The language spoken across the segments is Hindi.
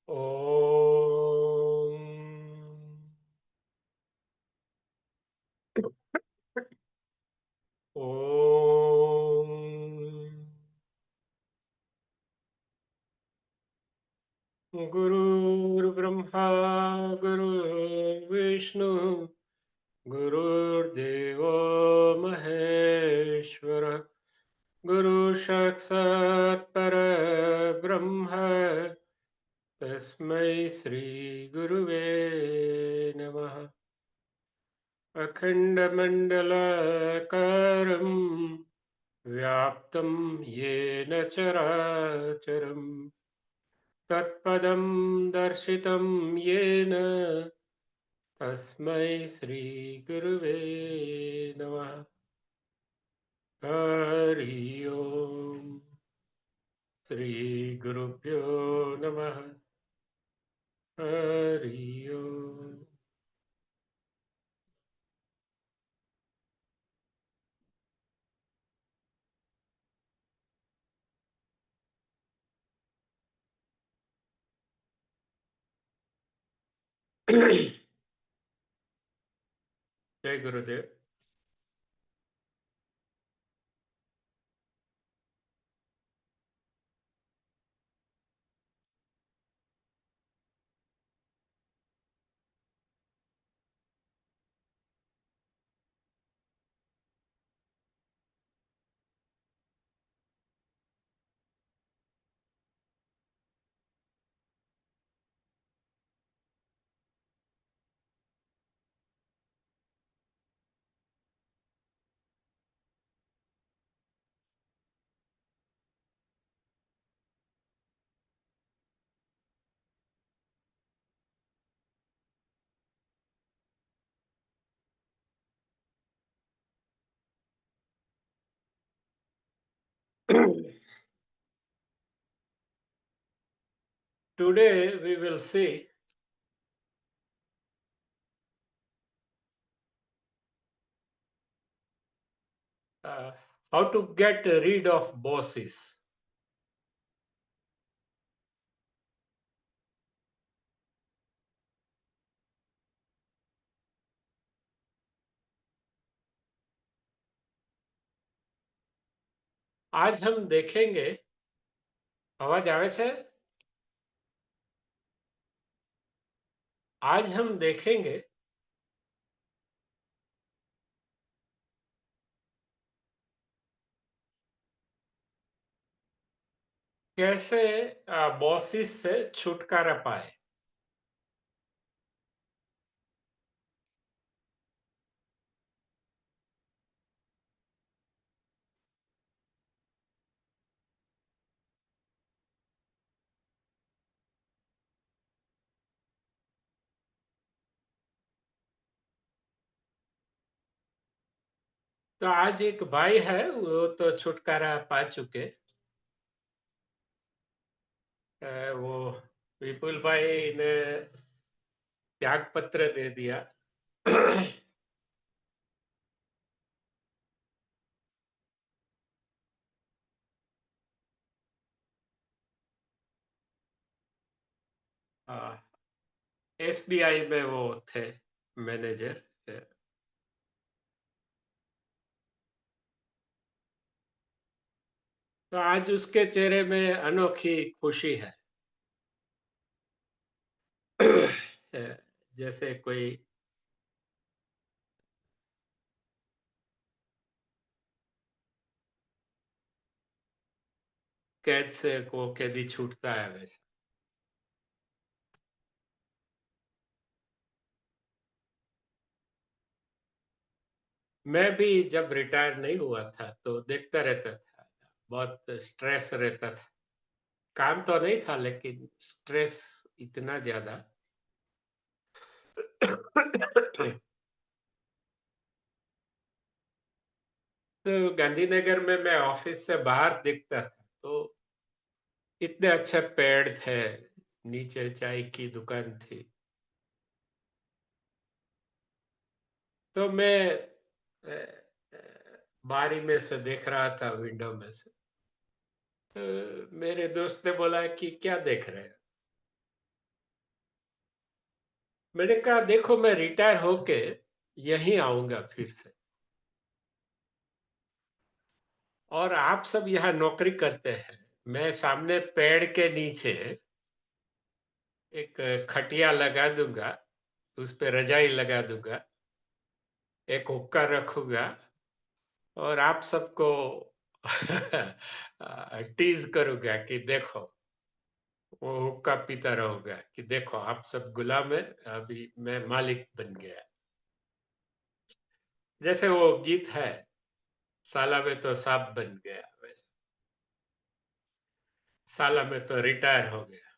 ॐ ॐ गुरुर्ब्रह्मा गुरुर्विष्णु गुरुर्देवो महेश्वरः गुरुसाक्षात् परब्रह्म तस्मै श्रीगुरुवे नमः। अखण्डमण्डलाकारं व्याप्तं येन चराचरम् तत्पदं दर्शितं येन तस्मै श्रीगुरुवे नमः। हरि ओम् श्रीगुरुभ्यो नमः। हरि ओम्। जय गुरुदेव। Today we will see uh, how to get rid of bosses. आज हम देखेंगे, अवाज आवे छे? आज हम देखेंगे कैसे बॉसेस से छुटकारा पाए। तो आज एक भाई है, वो तो छुटकारा पा चुके। वो विपुल भाई ने त्याग पत्र दे दिया। एसबीआई में वो थे मैनेजर। तो आज उसके चेहरे में अनोखी खुशी है। जैसे कोई कैद से को कैदी छूटता है वैसे। मैं भी जब रिटायर नहीं हुआ था तो देखता रहता था, बहुत स्ट्रेस रहता था। काम तो नहीं था लेकिन स्ट्रेस इतना ज्यादा। तो गांधीनगर में मैं ऑफिस से बाहर देखता था, तो इतने अच्छे पेड़ थे, नीचे चाय की दुकान थी। तो मैं बारी में से देख रहा था, विंडो में से। तो मेरे दोस्त ने बोला कि क्या देख रहे हैं? मैंने कहा देखो मैं रिटायर होके यहीं आऊँगा फिर से और आप सब यहाँ नौकरी करते हैं। मैं सामने पेड़ के नीचे एक खटिया लगा दूँगा, उस पे रज़ाई लगा दूँगा, एक हुक्का रखूँगा और आप सबको टीज़ करूँगा कि देखो, वो हुक्का पीता रहूँगा कि देखो आप सब गुलाम हैं, अभी मैं मालिक बन गया। जैसे वो गीत है, साला में तो साहब बन गया, वैसे साला में तो रिटायर हो गया।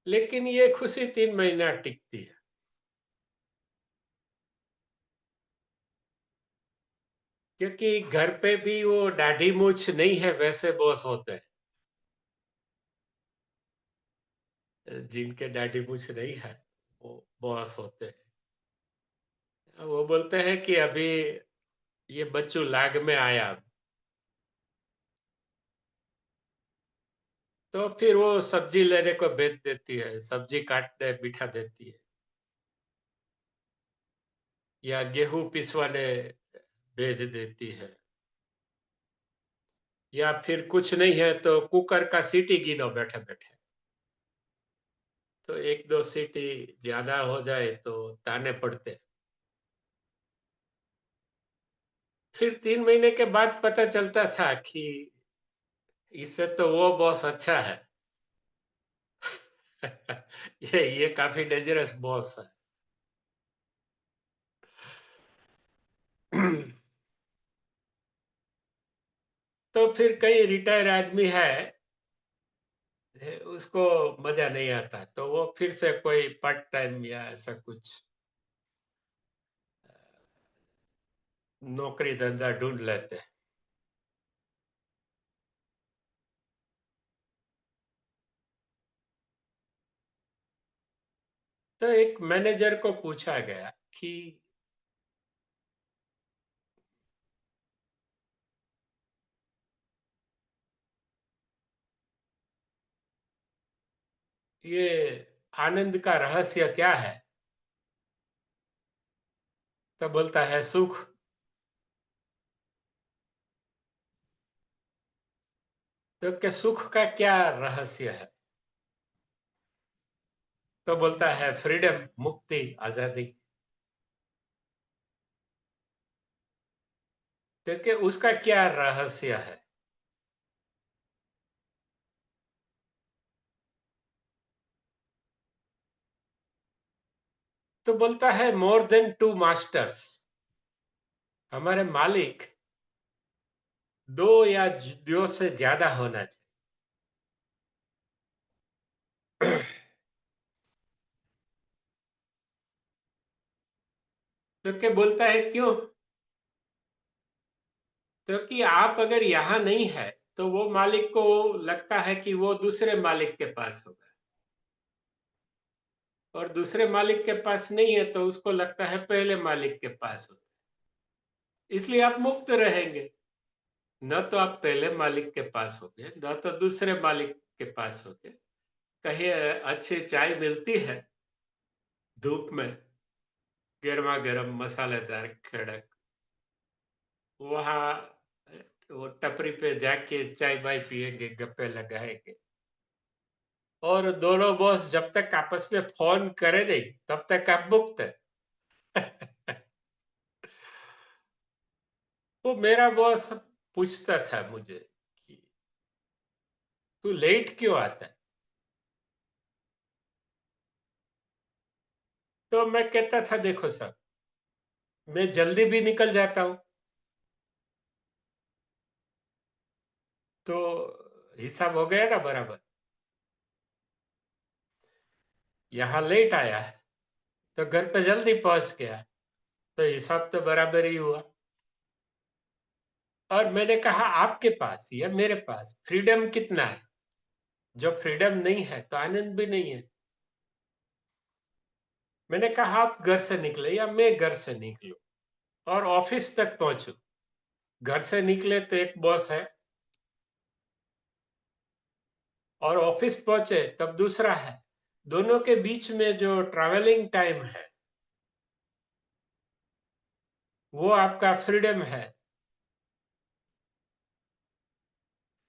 लेकिन ये खुशी 3 महीना टिकती है, क्योंकि घर पे भी वो दाढ़ी मूंछ नहीं है वैसे बॉस होते हैं। जिनके दाढ़ी मूंछ नहीं है, वो बॉस होते हैं। वो बोलते हैं कि अभी ये बच्चू लाग में आया, तो फिर वो सब्जी लेने को भेज देती है, सब्जी काटने बिठा देती है या गेहूँ पिसवाने भेज देती है या फिर कुछ नहीं है तो कुकर का सीटी गिनो बैठे-बैठे। तो 1-2 सीटी ज़्यादा हो जाए तो ताने पड़ते। फिर 3 महीने के बाद पता चलता था कि इससे तो वो बॉस अच्छा है। ये काफ़ी डेंजरस बॉस है। तो फिर कई रिटायर आदमी है, उसको मज़ा नहीं आता, तो वो फिर से कोई पार्ट टाइम या ऐसा कुछ नौकरी धंधा ढूँढ लेते हैं। तो एक मैनेजर को पूछा गया कि ये आनंद का रहस्य क्या है? तो बोलता है सुख। तो क्या सुख का क्या रहस्य है? तो बोलता है फ्रीडम, मुक्ति, आज़ादी। तो क्या उसका क्या रहस्य है? तो बोलता है मोर देन 2 मास्टर्स। हमारे मालिक 2 या 2 से ज़्यादा होना चाहिए। तो क्या बोलता है क्यों? क्योंकि आप अगर यहाँ नहीं है, तो वो मालिक को लगता है कि वो दूसरे मालिक के पास होगा और दूसरे मालिक के पास नहीं है, तो उसको लगता है पहले मालिक के पास होगा। इसलिए आप मुक्त रहेंगे। न तो आप पहले मालिक के पास होंगे, न तो दूसरे मालिक के पास होंगे। कहीं अच्छी चाय मिलती है धूप में, गरमा-गरम मसालेदार कड़क, वहाँ वो टपरी पे जाके चाय-वाय पिएँगे, गप्पे लगाएँगे। और दोनों बॉस जब तक आपस में फ़ोन करे नहीं, तब तक आप मुक्त हैं। तो मेरा बॉस पूछता था मुझे कि, "तू लेट क्यों आता है?" तो मैं कहता था, "देखो साहब, मैं जल्दी भी निकल जाता हूँ, तो हिसाब हो गया ना बराबर। यहाँ लेट आया है, तो घर पे जल्दी पहुँच गया, तो हिसाब तो बराबर ही हुआ।" और मैंने कहा, "आपके पास या मेरे पास फ्रीडम कितना है? जब फ्रीडम नहीं है, तो आनंद भी नहीं है।" मैंने कहा, "आप घर से निकले या मैं घर से निकलूँ और ऑफ़िस तक पहुँचूँ। घर से निकले तो एक बॉस है, और ऑफ़िस पहुँचे तब दूसरा है। दोनों के बीच में जो ट्रैवलिंग टाइम है, वो आपका फ्रीडम है।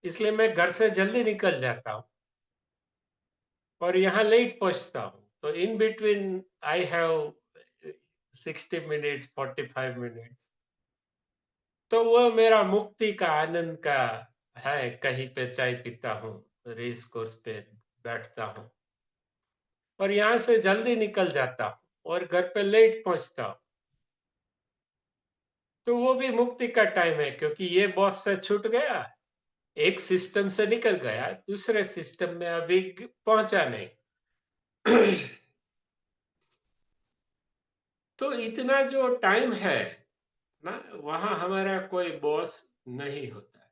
इसलिए मैं घर से जल्दी निकल जाता हूँ और यहाँ लेट पहुँचता हूँ। तो in between I have 60 minutes, 45 minutes. तो वो मेरा मुक्ति का आनंद का है, कहीं पे चाय पीता हूँ, रेस कोर्स पे बैठता हूँ और यहाँ से जल्दी निकल जाता हूँ और घर पे लेट पहुँचता हूँ। तो वो भी मुक्ति का टाइम है क्योंकि ये बॉस से छूट गया, एक सिस्टम से निकल गया, दूसरे सिस्टम में अभी पहुंचा नहीं। तो इतना जो टाइम है ना, वहां हमारा कोई बॉस नहीं होता है।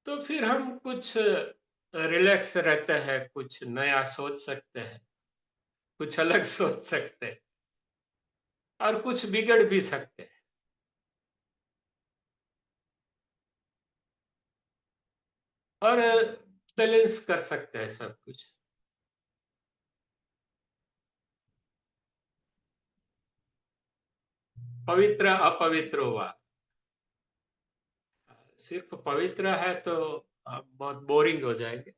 तो फिर हम कुछ रिलैक्स रहते हैं, कुछ नया सोच सकते हैं, कुछ अलग सोच सकते हैं और कुछ बिगड़ भी सकते हैं। और बैलेंस कर सकते हैं सब कुछ। पवित्र अपवित्र हुआ, सिर्फ पवित्र है तो आप बहुत बोरिंग हो जाएंगे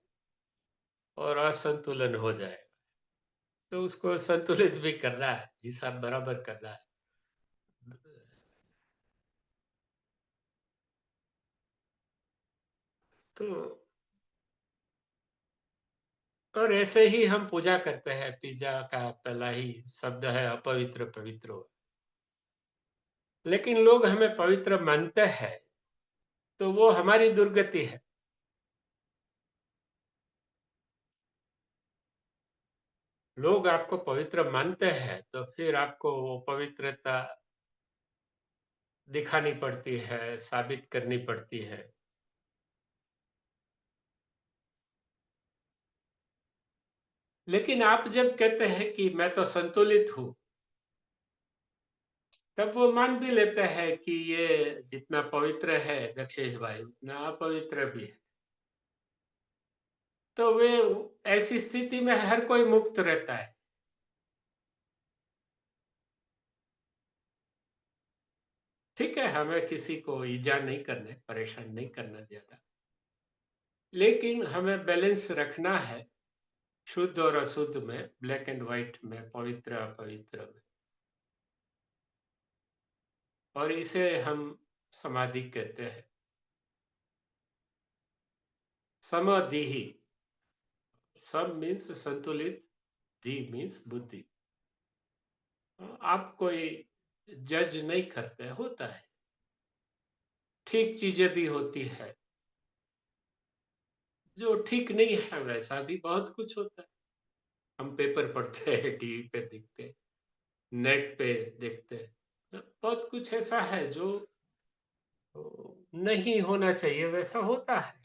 और असंतुलन हो जाएगा। तो उसको संतुलित भी करना है, हिसाब बराबर करना है। तो और ऐसे ही हम पूजा करते हैं, पिज़्ज़ा का पहला ही शब्द है अपवित्र पवित्र हो। लेकिन लोग हमें पवित्र मानते हैं, तो वो हमारी दुर्गति है। लोग आपको पवित्र मानते हैं, तो फिर आपको वो पवित्रता दिखानी पड़ती है, साबित करनी पड़ती है। लेकिन आप जब कहते हैं कि मैं तो संतुलित हूँ, तब वो मान भी लेते हैं कि ये जितना पवित्र है दक्षेश भाई, उतना अपवित्र भी है। तो वे ऐसी स्थिति में हर कोई मुक्त रहता है। ठीक है, हमें किसी को ईजा नहीं करना है, परेशान नहीं करना ज़्यादा। लेकिन हमें बैलेंस रखना है, शुद्ध और अशुद्ध में, ब्लैक एंड व्हाइट में, पवित्र अपवित्र में। और इसे हम समाधि कहते हैं। समाधिहि, सम मीन्स संतुलित, धी मीन्स बुद्धि। आप कोई जज नहीं करते, होता है। ठीक चीज़ें भी होती है, जो ठीक नहीं है वैसा भी बहुत कुछ होता है। हम पेपर पढ़ते हैं, टीवी पे देखते हैं, नेट पे देखते हैं। बहुत कुछ ऐसा है जो नहीं होना चाहिए वैसा होता है।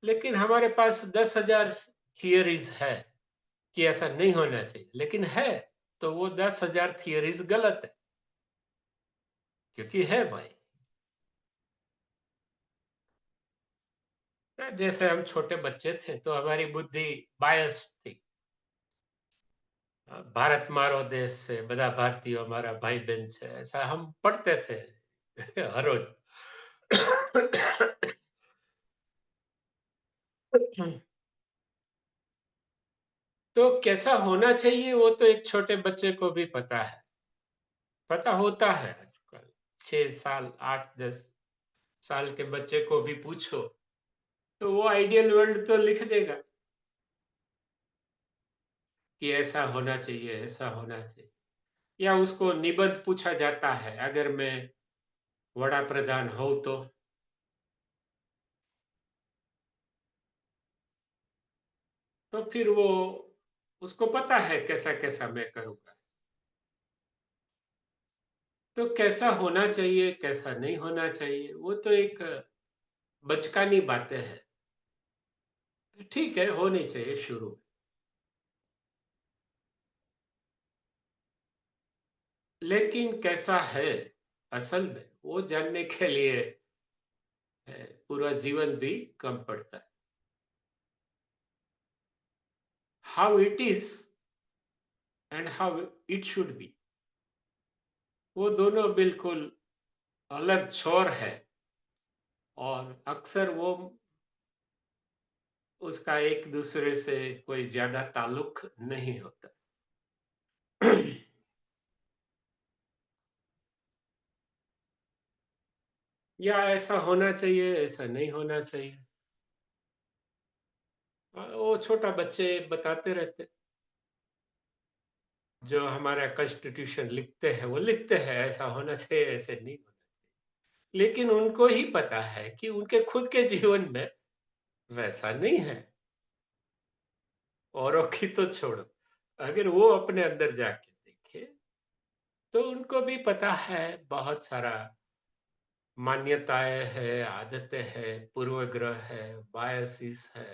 लेकिन हमारे पास 10,000 थियरीज़ है कि ऐसा नहीं होना चाहिए, लेकिन है, तो वो 10,000 थियरीज़ गलत है, क्योंकि है भाई। जैसे हम छोटे बच्चे थे तो हमारी बुद्धि बायस्ड थी। भारत मारो देश से, બધા भारतीय हमारा भाई बहन છે, ऐसा हम पढ़ते थे हर रोज। तो कैसा होना चाहिए वो तो एक छोटे बच्चे को भी पता है, पता होता है आजकल। 6 साल, 8-10 साल के बच्चे को भी पूछो तो वो आइडियल वर्ल्ड तो लिख देगा कि ऐसा होना चाहिए, ऐसा होना चाहिए। या उसको निबंध पूछा जाता है, अगर मैं वड़ा प्रधान हूँ तो फिर वो, उसको पता है कैसा-कैसा मैं करूँगा। तो कैसा होना चाहिए, कैसा नहीं होना चाहिए, वो तो एक बचकानी बातें हैं। ठीक है, होनी चाहिए शुरू में। लेकिन कैसा है असल में, वो जानने के लिए पूरा जीवन भी कम पड़ता है। How it is and how it should be, वो दोनों बिल्कुल अलग छोर है और अक्सर वो उसका एक-दूसरे से कोई ज़्यादा ताल्लुक नहीं होता। या ऐसा होना चाहिए, ऐसा नहीं होना चाहिए। वो छोटा बच्चे बताते रहते, जो हमारा कॉन्स्टिट्यूशन लिखते हैं, वो लिखते हैं ऐसा होना चाहिए, ऐसे नहीं होना। लेकिन उनको ही पता है कि उनके खुद के जीवन में वैसा नहीं है। औरों की तो छोड़ो, अगर वो अपने अंदर जाके देखें, तो उनको भी पता है बहुत सारा मान्यताएँ हैं, आदतें हैं, पूर्वग्रह है, बायसेस है,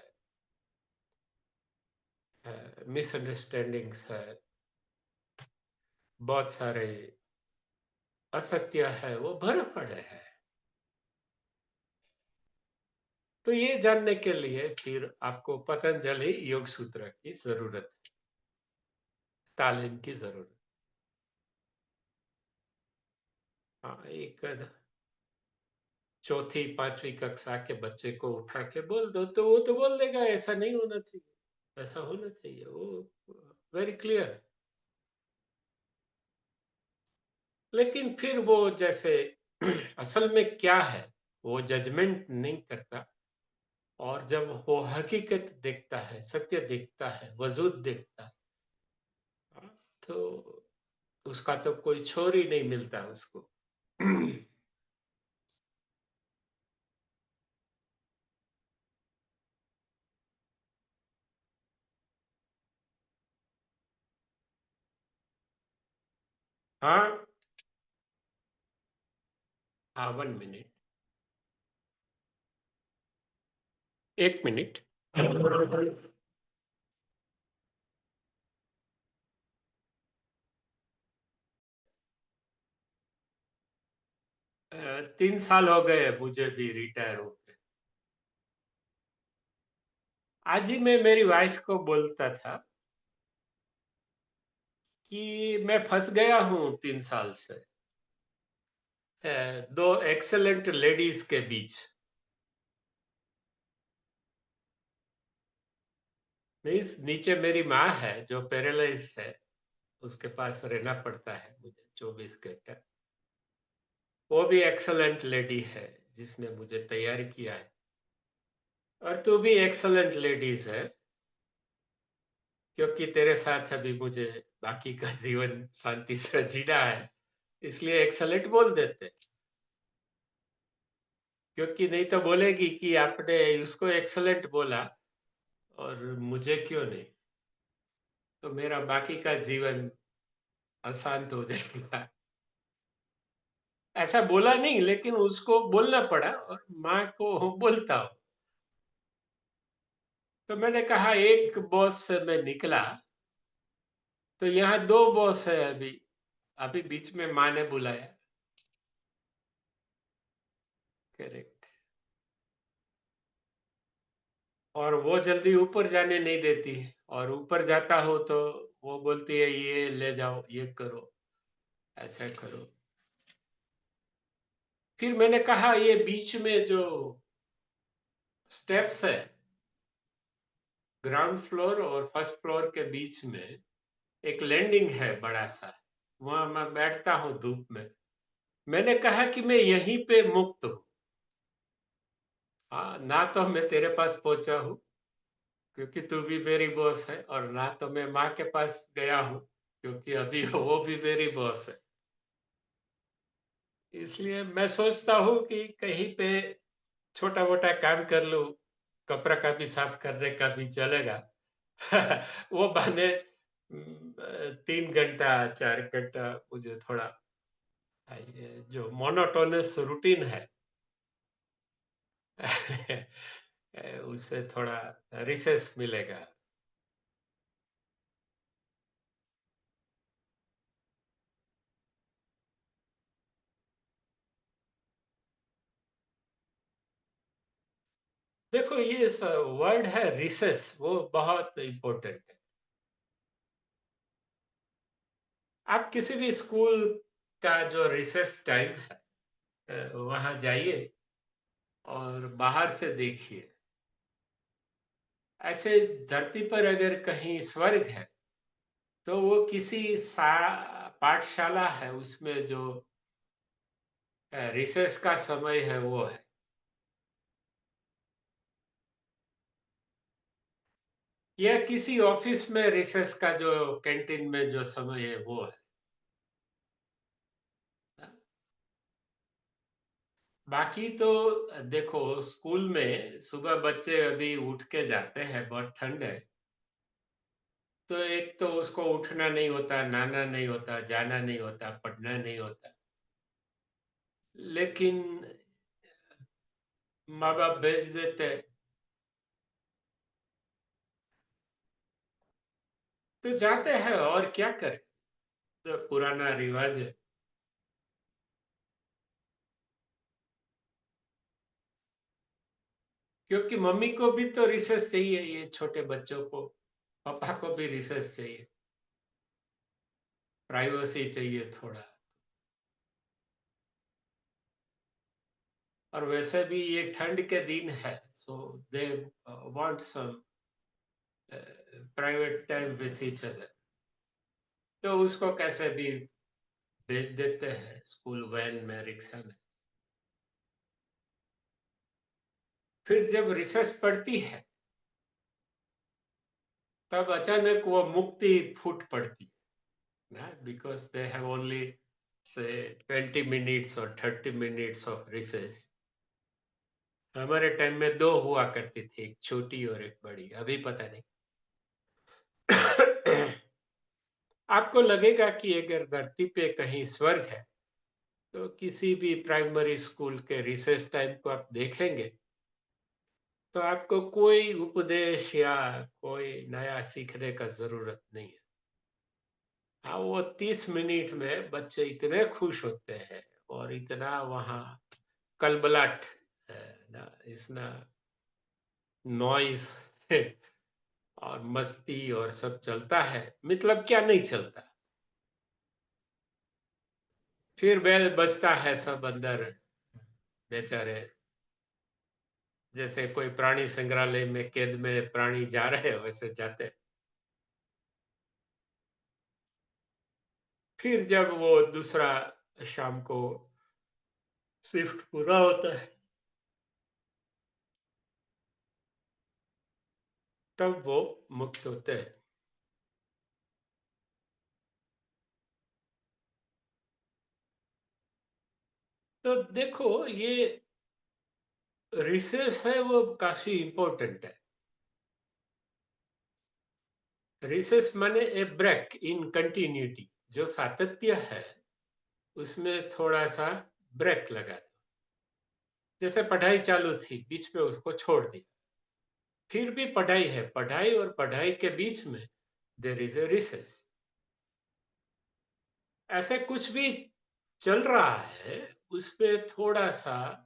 मिसअंडरस्टैंडिंग्स है, बहुत सारे असत्य है, वो भरे पड़े हैं। तो ये जानने के लिए फिर आपको पतंजलि योग सूत्र की ज़रूरत है, तालीम की ज़रूरत। हाँ, एक चौथी, 5वीं कक्षा के बच्चे को उठा के बोल दो, तो वो तो बोल देगा ऐसा नहीं होना चाहिए, ऐसा होना चाहिए, वो वेरी क्लियर। लेकिन फिर वो जैसे असल में क्या है, वो जजमेंट नहीं करता और जब वो हकीकत देखता है, सत्य देखता है, वजूद देखता है, हाँ, तो उसका तो कोई छोर ही नहीं मिलता उसको। हाँ, हाँ, 1 मिनट, 1 मिनट। 3 साल हो गए मुझे भी रिटायर होके। आज ही मैं मेरी वाइफ को बोलता था कि मैं फँस गया हूँ 3 साल से 2 एक्सीलेंट लेडीज़ के बीच। मीन्स नीचे मेरी माँ है जो पैरालाइज़्ड है, उसके पास रहना पड़ता है मुझे 24 घंटे। वो भी एक्सीलेंट लेडी है जिसने मुझे तैयार किया है और तू भी एक्सीलेंट लेडीज़ है क्योंकि तेरे साथ अभी मुझे बाकी का जीवन शांति से जीना है, इसलिए एक्सीलेंट बोल देते। क्योंकि नहीं तो बोलेगी कि आपने उसको एक्सीलेंट बोला और मुझे क्यों नहीं? तो मेरा बाकी का जीवन अशांत हो जाएगा। ऐसा बोला नहीं लेकिन उसको बोलना पड़ा और माँ को बोलता हूँ। तो मैंने कहा एक बॉस से मैं निकला, तो यहाँ 2 बॉस है अभी। अभी बीच में माँ ने बुलाया। करेक्ट। और वो जल्दी ऊपर जाने नहीं देती और ऊपर जाता हो तो वो बोलती है ये ले जाओ, ये करो, ऐसा करो। फिर मैंने कहा ये बीच में जो स्टेप्स है, ग्राउंड फ्लोर और फर्स्ट फ्लोर के बीच में एक लैंडिंग है बड़ा-सा, वहाँ मैं बैठता हूँ धूप में। मैंने कहा कि मैं यहीं पे मुक्त हूँ। हाँ, ना तो मैं तेरे पास पहुँचा हूँ, क्योंकि तू भी मेरी बॉस है और ना तो मैं माँ के पास गया हूँ, क्योंकि अभी वो भी मेरी बॉस है। इसलिए मैं सोचता हूँ कि कहीं पे छोटा-मोटा काम कर लूँ, कपड़ा का भी साफ करने का भी चलेगा। वो बहाने 3 घंटा, 4 घंटा मुझे थोड़ा ये जो मोनोटोनस रूटीन है उससे थोड़ा रिसेस मिलेगा। देखो ये वर्ड है रिसेस, वो बहुत इम्पोर्टेंट है। आप किसी भी स्कूल का जो रिसेस टाइम है, वहाँ जाइए और बाहर से देखिए। ऐसे धरती पर अगर कहीं स्वर्ग है, तो वो किसी पाठशाला है, उसमें जो रिसेस का समय है वो है। या किसी ऑफिस में रिसेस का जो कैंटीन में जो समय है वो है। बाकी तो देखो, स्कूल में सुबह बच्चे अभी उठ के जाते हैं, बहुत ठंड है, तो एक तो उसको उठना नहीं होता, नहाना नहीं होता, जाना नहीं होता, पढ़ना नहीं होता। लेकिन माँ बाप भेज देते हैं, तो जाते हैं और क्या करें, तो पुराना रिवाज है। क्योंकि मम्मी को भी तो रिसेस चाहिए, ये छोटे बच्चों को, पापा को भी रिसेस चाहिए, प्राइवेसी चाहिए थोड़ा। और वैसे भी ये ठंड के दिन है, so they want some private time with each other. तो उसको कैसे भी भेज देते हैं स्कूल वैन में, रिक्शा में। फिर जब रिसेस पड़ती है, तब अचानक वो मुक्ति फूट पड़ती है ना, because they have only say 20 minutes और 30 मिनट्स ऑफ रिसेस। हमारे टाइम में दो हुआ करती थी, एक छोटी और एक बड़ी, अभी पता नहीं। आपको लगेगा कि अगर धरती पे कहीं स्वर्ग है, तो किसी भी प्राइमरी स्कूल के रिसेस टाइम को आप देखेंगे, तो आपको कोई उपदेश या कोई नया सीखने का जरूरत नहीं है। हाँ, वो 30 मिनट में बच्चे इतने खुश होते हैं और इतना वहाँ कलबलाट है ना, इसना नॉइस और मस्ती और सब चलता है, मतलब क्या नहीं चलता। फिर बेल बजता है, सब अंदर बेचारे, जैसे कोई प्राणी संग्रहालय में कैद में प्राणी जा रहे हैं वैसे जाते हैं। फिर जब वो दूसरा शाम को शिफ्ट पूरा होता है, तब वो मुक्त होते हैं। तो देखो, ये रिसेस है वो काफी इंपॉर्टेंट है। रिसेस माने ए ब्रेक इन कंटिन्यूटी, जो सातत्य है उसमें थोड़ा सा ब्रेक लगा दो। जैसे पढ़ाई चालू थी, बीच में उसको छोड़ दिया, फिर भी पढ़ाई है, पढ़ाई और पढ़ाई के बीच में देयर इज ए रिसेस। ऐसे कुछ भी चल रहा है, उसपे थोड़ा सा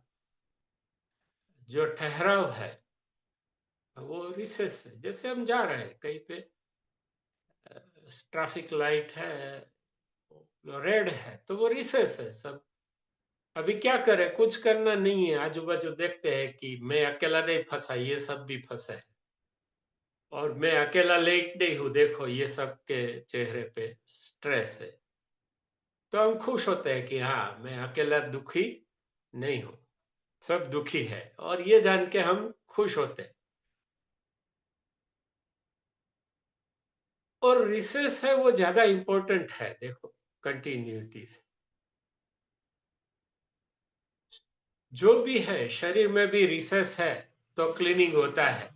जो ठहराव है, वो रिसेस है। जैसे हम जा रहे हैं कहीं पे, ट्रैफिक लाइट है, रेड है, तो वो रिसेस है सब। अभी क्या करें, कुछ करना नहीं है, आजू बाजू देखते हैं कि मैं अकेला नहीं फंसा, ये सब भी फंसे हैं। और मैं अकेला लेट नहीं हूँ, देखो ये सब के चेहरे पे स्ट्रेस है। तो हम खुश होते हैं कि हाँ, मैं अकेला दुखी नहीं हूँ, सब दुखी है, और ये जान के हम खुश होते हैं। और रिसेस है वो ज्यादा इंपॉर्टेंट है, देखो, कंटिन्यूटी से। जो भी है, शरीर में भी रिसेस है तो क्लीनिंग होता है।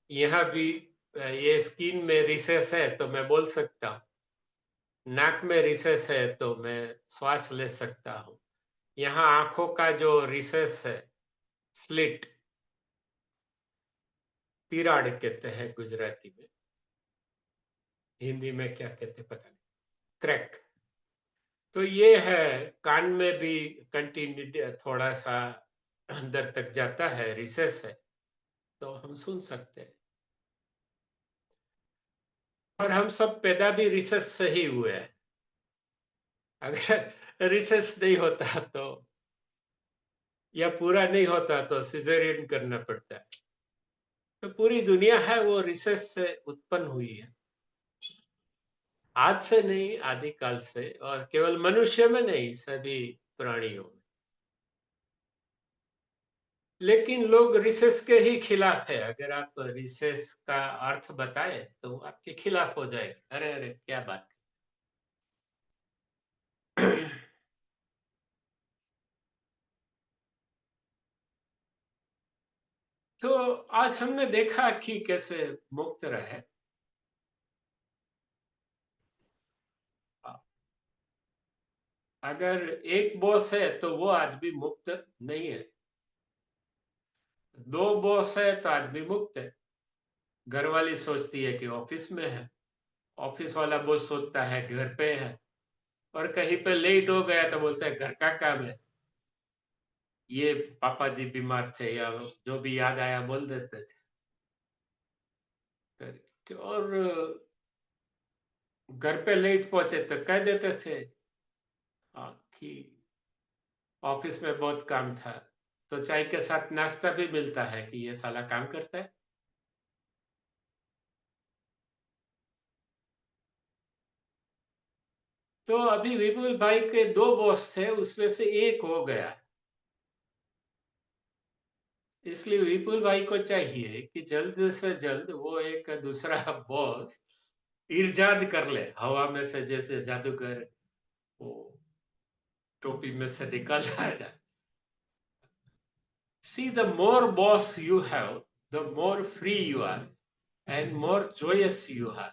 यहाँ भी ये स्किन में रिसेस है तो मैं बोल सकता हूँ, नाक में रिसेस है तो मैं श्वास ले सकता हूँ। यहाँ आंखों का जो रिसेस है, स्लिट, तिराड़ कहते हैं गुजराती में, हिंदी में क्या कहते हैं पता नहीं, क्रैक। तो ये है, कान में भी कंटिन्यू थोड़ा सा अंदर तक जाता है, रिसेस है। तो हम सुन सकते हैं। और हम सब पैदा भी रिसर्च से ही हुए हैं। अगर रिसर्च नहीं होता तो, या पूरा नहीं होता तो सिज़ेरियन करना पड़ता है। तो पूरी दुनिया है वो रिसर्च से उत्पन्न हुई है। आज से नहीं, आदिकाल से, और केवल मनुष्य में नहीं, सभी प्राणियों में। लेकिन लोग रिसर्च के ही खिलाफ है। अगर आप रिसर्च का अर्थ बताएँ तो वो आपके खिलाफ हो जाएगा। अरे, अरे! क्या बात है। तो आज हमने देखा कि कैसे मुक्त रहे। अ, अगर एक बॉस है तो वो आदमी मुक्त नहीं है। 2 बॉस है तो आदमी मुक्त है। घरवाली सोचती है कि ऑफिस में है, ऑफिस वाला बॉस सोचता है घर पे है, और कहीं पे लेट हो गया तो बोलता है घर का काम है। ये पापा जी बीमार थे, या जो भी याद आया बोल देते थे। और घर पे लेट पहुंचे तो कह देते थे कि ऑफिस में बहुत काम था। तो चाय के साथ नाश्ता भी मिलता है कि ये साला काम करता है। तो अभी विपुल भाई के 2 बॉस थे, उसमें से एक हो गया। इसलिए विपुल भाई को चाहिए कि जल्द से जल्द वो एक दूसरा बॉस इर्जाद कर ले, हवा में से जैसे जादूगर वो टोपी में से निकल आएगा। See, the more boss you have, the more free you are and more joyous you are.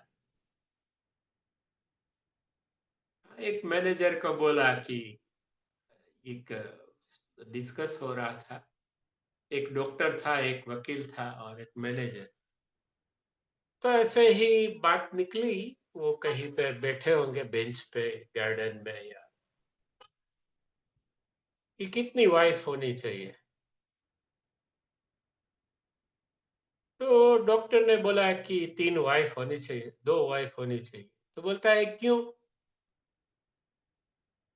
एक मैनेजर को बोला कि एक डिस्कस हो रहा था। एक डॉक्टर था, एक वकील था और एक मैनेजर। तो ऐसे ही बात निकली। वो कहीं पे बैठे होंगे बेंच पे, गार्डन में, या कि कितनी वाइफ होनी चाहिए। तो डॉक्टर ने बोला कि 3 वाइफ होनी चाहिए, 2 वाइफ होनी चाहिए। तो बोलता है क्यों?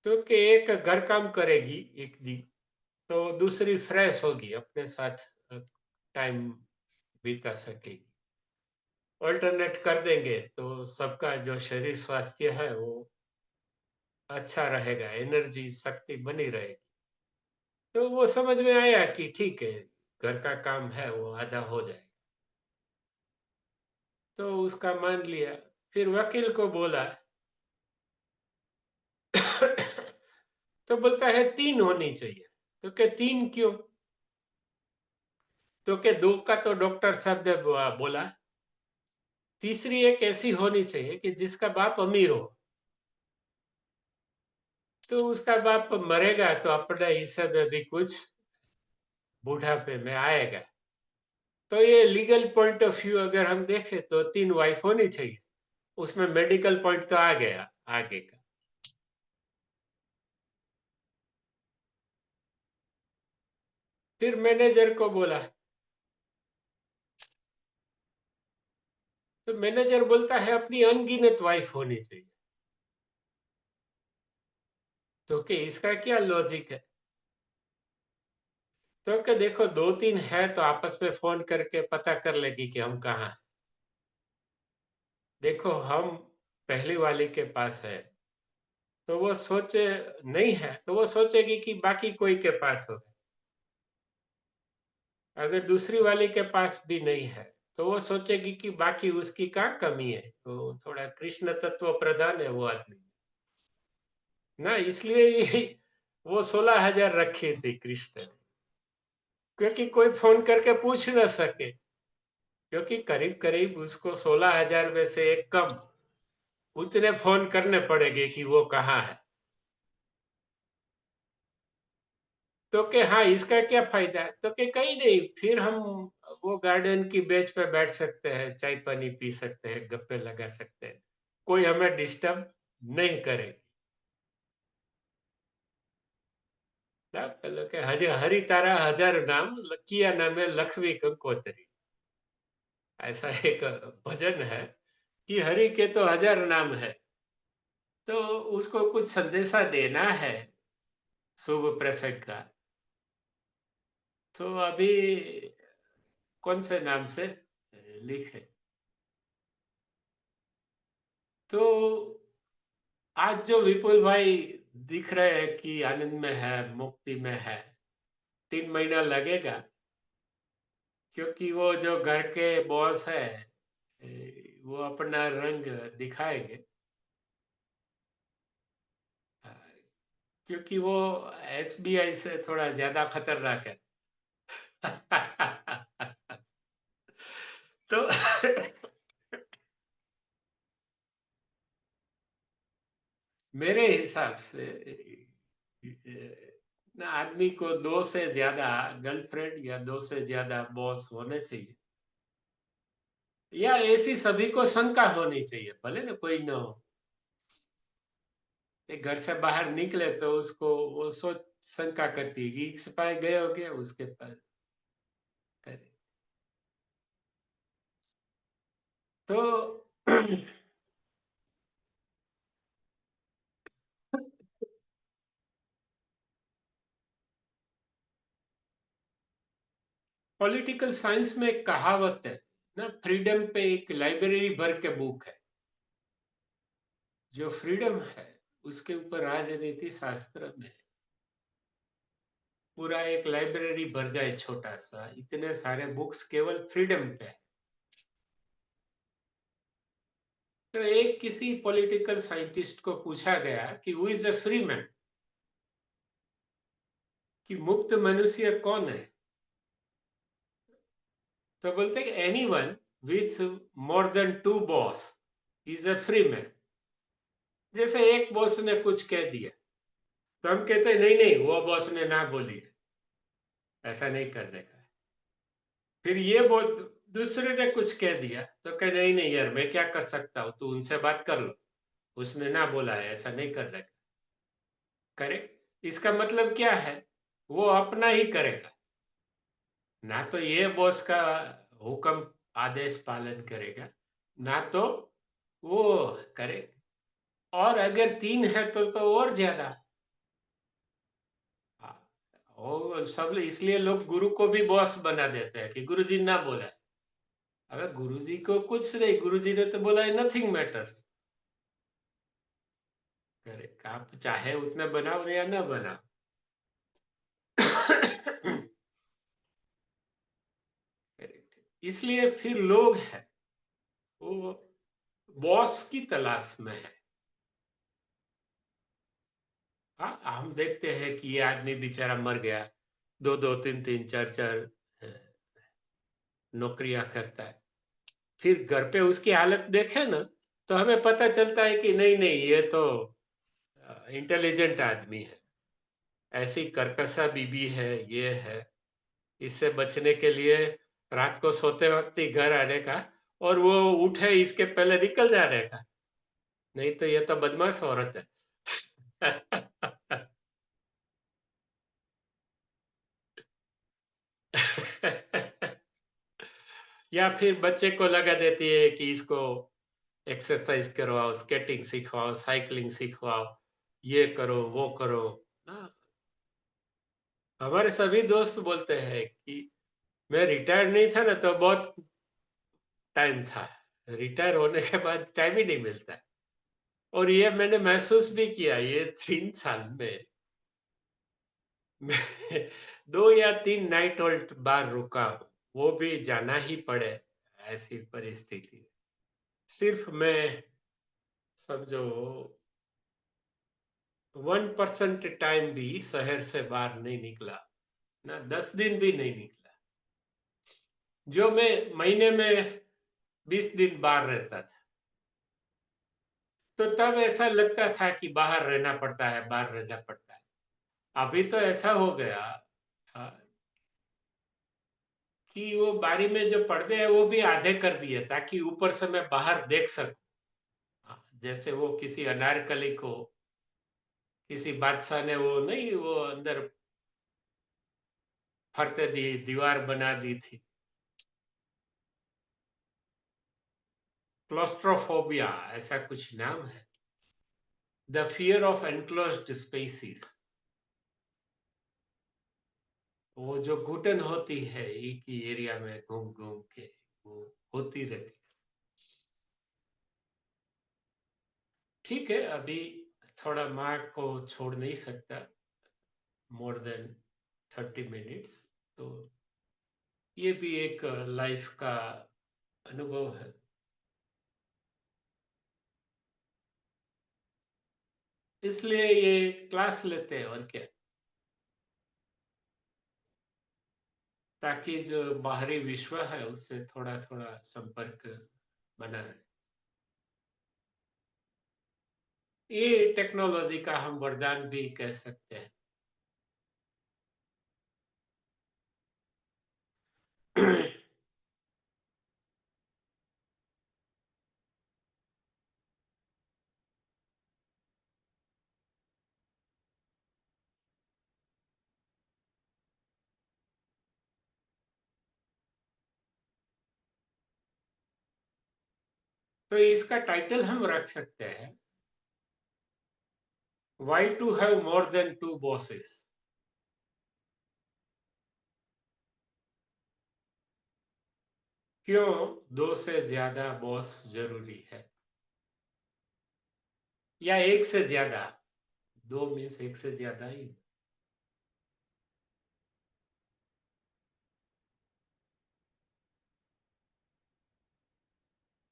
क्योंकि एक घर काम करेगी एक दिन, तो दूसरी फ्रेश होगी, अपने साथ टाइम बिता सकेगी। अल्टरनेट कर देंगे तो सबका जो शरीर स्वास्थ्य है वो अच्छा रहेगा, एनर्जी शक्ति बनी रहेगी। तो वो समझ में आया कि ठीक है, घर का काम है वो आधा हो जाएगा। तो उसका मान लिया। फिर वकील को बोला। तो बोलता है 3 होनी चाहिए। तो क्या 3 क्यों? तो क्या 2 का तो डॉक्टर साहब ने बोला। तीसरी एक ऐसी होनी चाहिए कि जिसका बाप अमीर हो। तो उसका बाप मरेगा तो अपने हिस्से में भी कुछ बुढ़ापे में आएगा। तो ये लीगल पॉइंट ऑफ व्यू अगर हम देखें तो 3 वाइफ होनी चाहिए। उसमें मेडिकल पॉइंट तो आ गया आगे का। फिर मैनेजर को बोला। तो मैनेजर बोलता है अपनी अनगिनत वाइफ होनी चाहिए। तो कि इसका क्या लॉजिक है? तो कि देखो 2-3 है तो आपस में फ़ोन करके पता कर लेगी कि हम कहाँ हैं। देखो हम पहली वाली के पास है, तो वो सोचे नहीं है, तो वो सोचेगी कि बाकी कोई के पास होगा। अगर दूसरी वाले के पास भी नहीं है, तो वो सोचेगी कि बाकी उसकी कहाँ कमी है। तो थोड़ा कृष्ण तत्व प्रधान है वो आदमी। ना इसलिए ही वो 16,000 रखी थी कृष्ण ने, क्योंकि कोई फ़ोन करके पूछ ना सके। क्योंकि करीब-करीब उसको 16,000 में से एक कम, उतने फ़ोन करने पड़ेंगे कि वो कहाँ है। तो कि हाँ, इसका क्या फ़ायदा है? तो कि कहीं नहीं, फिर हम वो गार्डन की बेंच पे बैठ सकते हैं, चाय-पानी पी सकते हैं, गप्पे लगा सकते हैं। कोई हमें डिस्टर्ब नहीं करेगी। ना, मतलब कि हरि तारा हज़ार नाम, किया नामे लखवी कंकोतरी। ऐसा एक भजन है कि हरि के तो हजार नाम है, तो उसको कुछ संदेशा देना है शुभ प्रसंग का, तो अभी कौन से नाम से लिखे। तो आज जो विपुल भाई दिख रहे हैं कि आनंद में है, मुक्ति में है, 3 महीना लगेगा, क्योंकि वो जो घर के बॉस है, वो अपना रंग दिखाएंगे। अ, क्योंकि वो एसबीआई से थोड़ा ज्यादा खतरनाक है। तो मेरे हिसाब से ना आदमी को 2 से ज्यादा गर्लफ्रेंड या 2 से ज्यादा बॉस होने चाहिए, या ऐसी सभी को शंका होनी चाहिए, भले ना कोई ना हो। एक घर से बाहर निकले तो उसको वो सोच शंका करती है कि इसके पास गए हो गया, उसके पास करे। तो पॉलिटिकल साइंस में एक कहावत है ना, फ्रीडम पे एक लाइब्रेरी भर के बुक है। जो फ्रीडम है उसके ऊपर राजनीति शास्त्र में पूरा एक लाइब्रेरी भर जाए, छोटा सा, इतने सारे बुक्स केवल फ्रीडम पे है। तो एक किसी पॉलिटिकल साइंटिस्ट को पूछा गया कि who is a free man, कि मुक्त मनुष्य कौन है। तो बोलते हैं any one with more than 2 boss is a free man. जैसे एक बॉस ने कुछ कह दिया तो हम कहते हैं नहीं नहीं, वो बॉस ने ना बोली है, ऐसा नहीं करने का। फिर ये बोल, दूसरे ने कुछ कह दिया तो कहे नहीं नहीं यार, मैं क्या कर सकता हूँ, तू उनसे बात कर लो, उसने ना बोला है, ऐसा नहीं करने का। करेक्ट, इसका मतलब क्या है, वो अपना ही करेगा, ना तो ये बॉस का हुक्म आदेश पालन करेगा, ना तो वो करेगा। और अगर 3 है तो और ज्यादा। हाँ, और सब इसलिए लोग गुरु को भी बॉस बना देते हैं कि गुरुजी ना बोला। अगर गुरुजी को कुछ नहीं, गुरुजी ने तो बोला है नथिंग मैटर्स। करेक्ट, आप चाहे उतना बनाओ या ना बनाओ। करेक्ट, इसलिए फिर लोग हैं वो बॉस की तलाश में है। हाँ, हम देखते हैं कि ये आदमी बेचारा मर गया, 2-2 3-3 4-4 नौकरियां करता है, फिर घर पे उसकी हालत देखे ना, तो हमें पता चलता है कि नहीं नहीं, ये तो इंटेलिजेंट आदमी है, ऐसी कर्कशा बीबी है, ये है। इससे बचने के लिए रात को सोते वक्त ही घर आने का, और वो उठे इसके पहले निकल जाने का, नहीं तो ये तो बदमाश औरत है। या फिर बच्चे को लगा देती है कि इसको एक्सरसाइज करवाओ, स्केटिंग सिखवाओ, साइकिलिंग सिखवाओ, ये करो, वो करो। ना, हमारे सभी दोस्त बोलते हैं कि मैं रिटायर नहीं था ना तो बहुत टाइम था, रिटायर होने के बाद टाइम ही नहीं मिलता। और ये मैंने महसूस भी किया, ये 3 साल में मैं 2 या 3 नाइट होल्ड बार रुका हूँ, वो भी जाना ही पड़े ऐसी परिस्थिति। सिर्फ मैं समझो 1% टाइम भी शहर से बाहर नहीं निकला, ना 10 दिन भी नहीं निकला, जो मैं महीने में 20 दिन बाहर रहता था। तो तब ऐसा लगता था कि बाहर रहना पड़ता है, बाहर रहना पड़ता है। अभी तो ऐसा हो गया कि वो बारी में जो पर्दे हैं वो भी आधे कर दिए ताकि ऊपर से मैं बाहर देख सकूं। जैसे वो किसी अनारकली को किसी बादशाह ने वो नहीं, वो अंदर फरते दी दीवार बना दी थी। क्लॉस्ट्रोफोबिया ऐसा कुछ नाम है। The fear of enclosed spaces. वो जो घुटन होती है एक ही एरिया में घूम घूम के, वो होती रहती। ठीक है, अभी थोड़ा माँ को छोड़ नहीं सकता मोर देन 30 मिनट्स, तो ये भी एक लाइफ का अनुभव है। इसलिए ये क्लास लेते हैं, और क्या, ताकि जो बाहरी विश्व है उससे थोड़ा थोड़ा संपर्क बना रहे। ये टेक्नोलॉजी का हम वरदान भी कह सकते हैं। तो इसका टाइटल हम रख सकते हैं, why to have more than two bosses. क्यों दो से ज्यादा बॉस जरूरी है, या एक से ज्यादा। दो मीन्स एक से ज्यादा ही।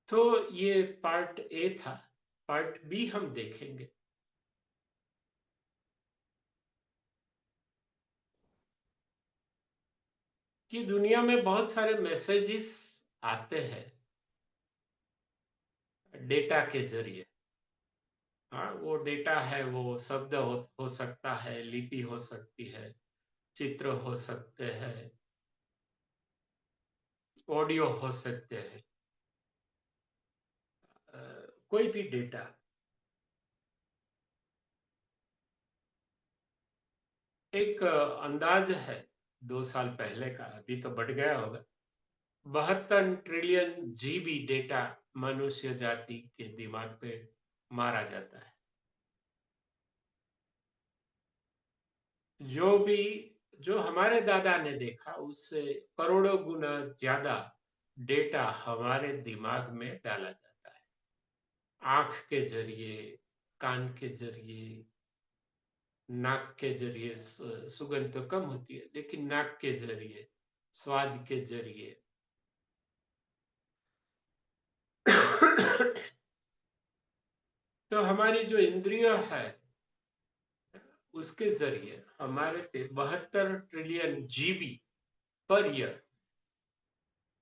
तो ये पार्ट ए था। पार्ट बी हम देखेंगे। कि दुनिया में बहुत सारे मैसेजेस आते हैं डेटा के जरिए। हाँ, वो डेटा है, वो शब्द हो सकता है, लिपि हो सकती है, चित्र हो सकते हैं, ऑडियो हो सकते हैं, अ, कोई भी डेटा। एक अंदाज है 2 साल पहले का, अभी तो बढ़ गया होगा। 72 ट्रिलियन जीबी डेटा मनुष्य जाति के दिमाग पे मारा जाता है। जो भी, जो हमारे दादा ने देखा उससे करोड़ों गुना ज्यादा डेटा हमारे दिमाग में डाला जाता है। आंख के जरिए, कान के जरिए, नाक के जरिए। सुगंध तो कम होती है, लेकिन नाक के जरिए, स्वाद के जरिए। तो हमारी जो इंद्रिय है उसके जरिए हमारे पे 72 trillion GB per year.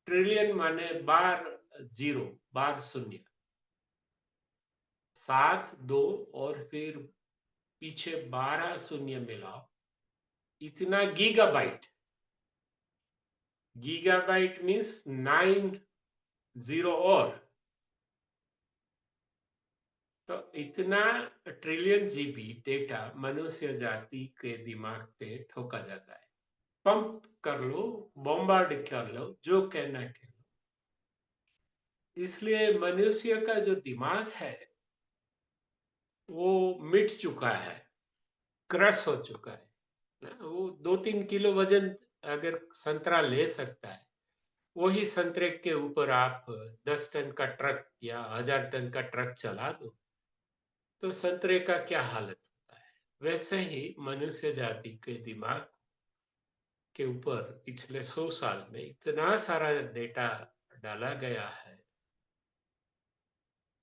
Trillion माने बार, जीरो, बार शून्य, सात दो, और फिर पीछे 12 शून्य मिलाओ, इतना गीगाबाइट। गीगाबाइट मीन्स 9 जीरो और। तो इतना ट्रिलियन जीबी डेटा मनुष्य जाति के दिमाग पे ठोका जाता है। पंप कर लो, बॉम्बार्ड कर लो, जो कहना कह लो। इसलिए मनुष्य का जो दिमाग है वो मिट चुका है, क्रश हो चुका है ना। वो 2-3 किलो वजन अगर संतरा ले सकता है, वही संतरे के ऊपर आप 10 टन का ट्रक या 1000 टन का ट्रक चला दो, तो संतरे का क्या हालत होता है। वैसे ही मनुष्य जाति के दिमाग के ऊपर पिछले 100 साल में इतना सारा डेटा डाला गया है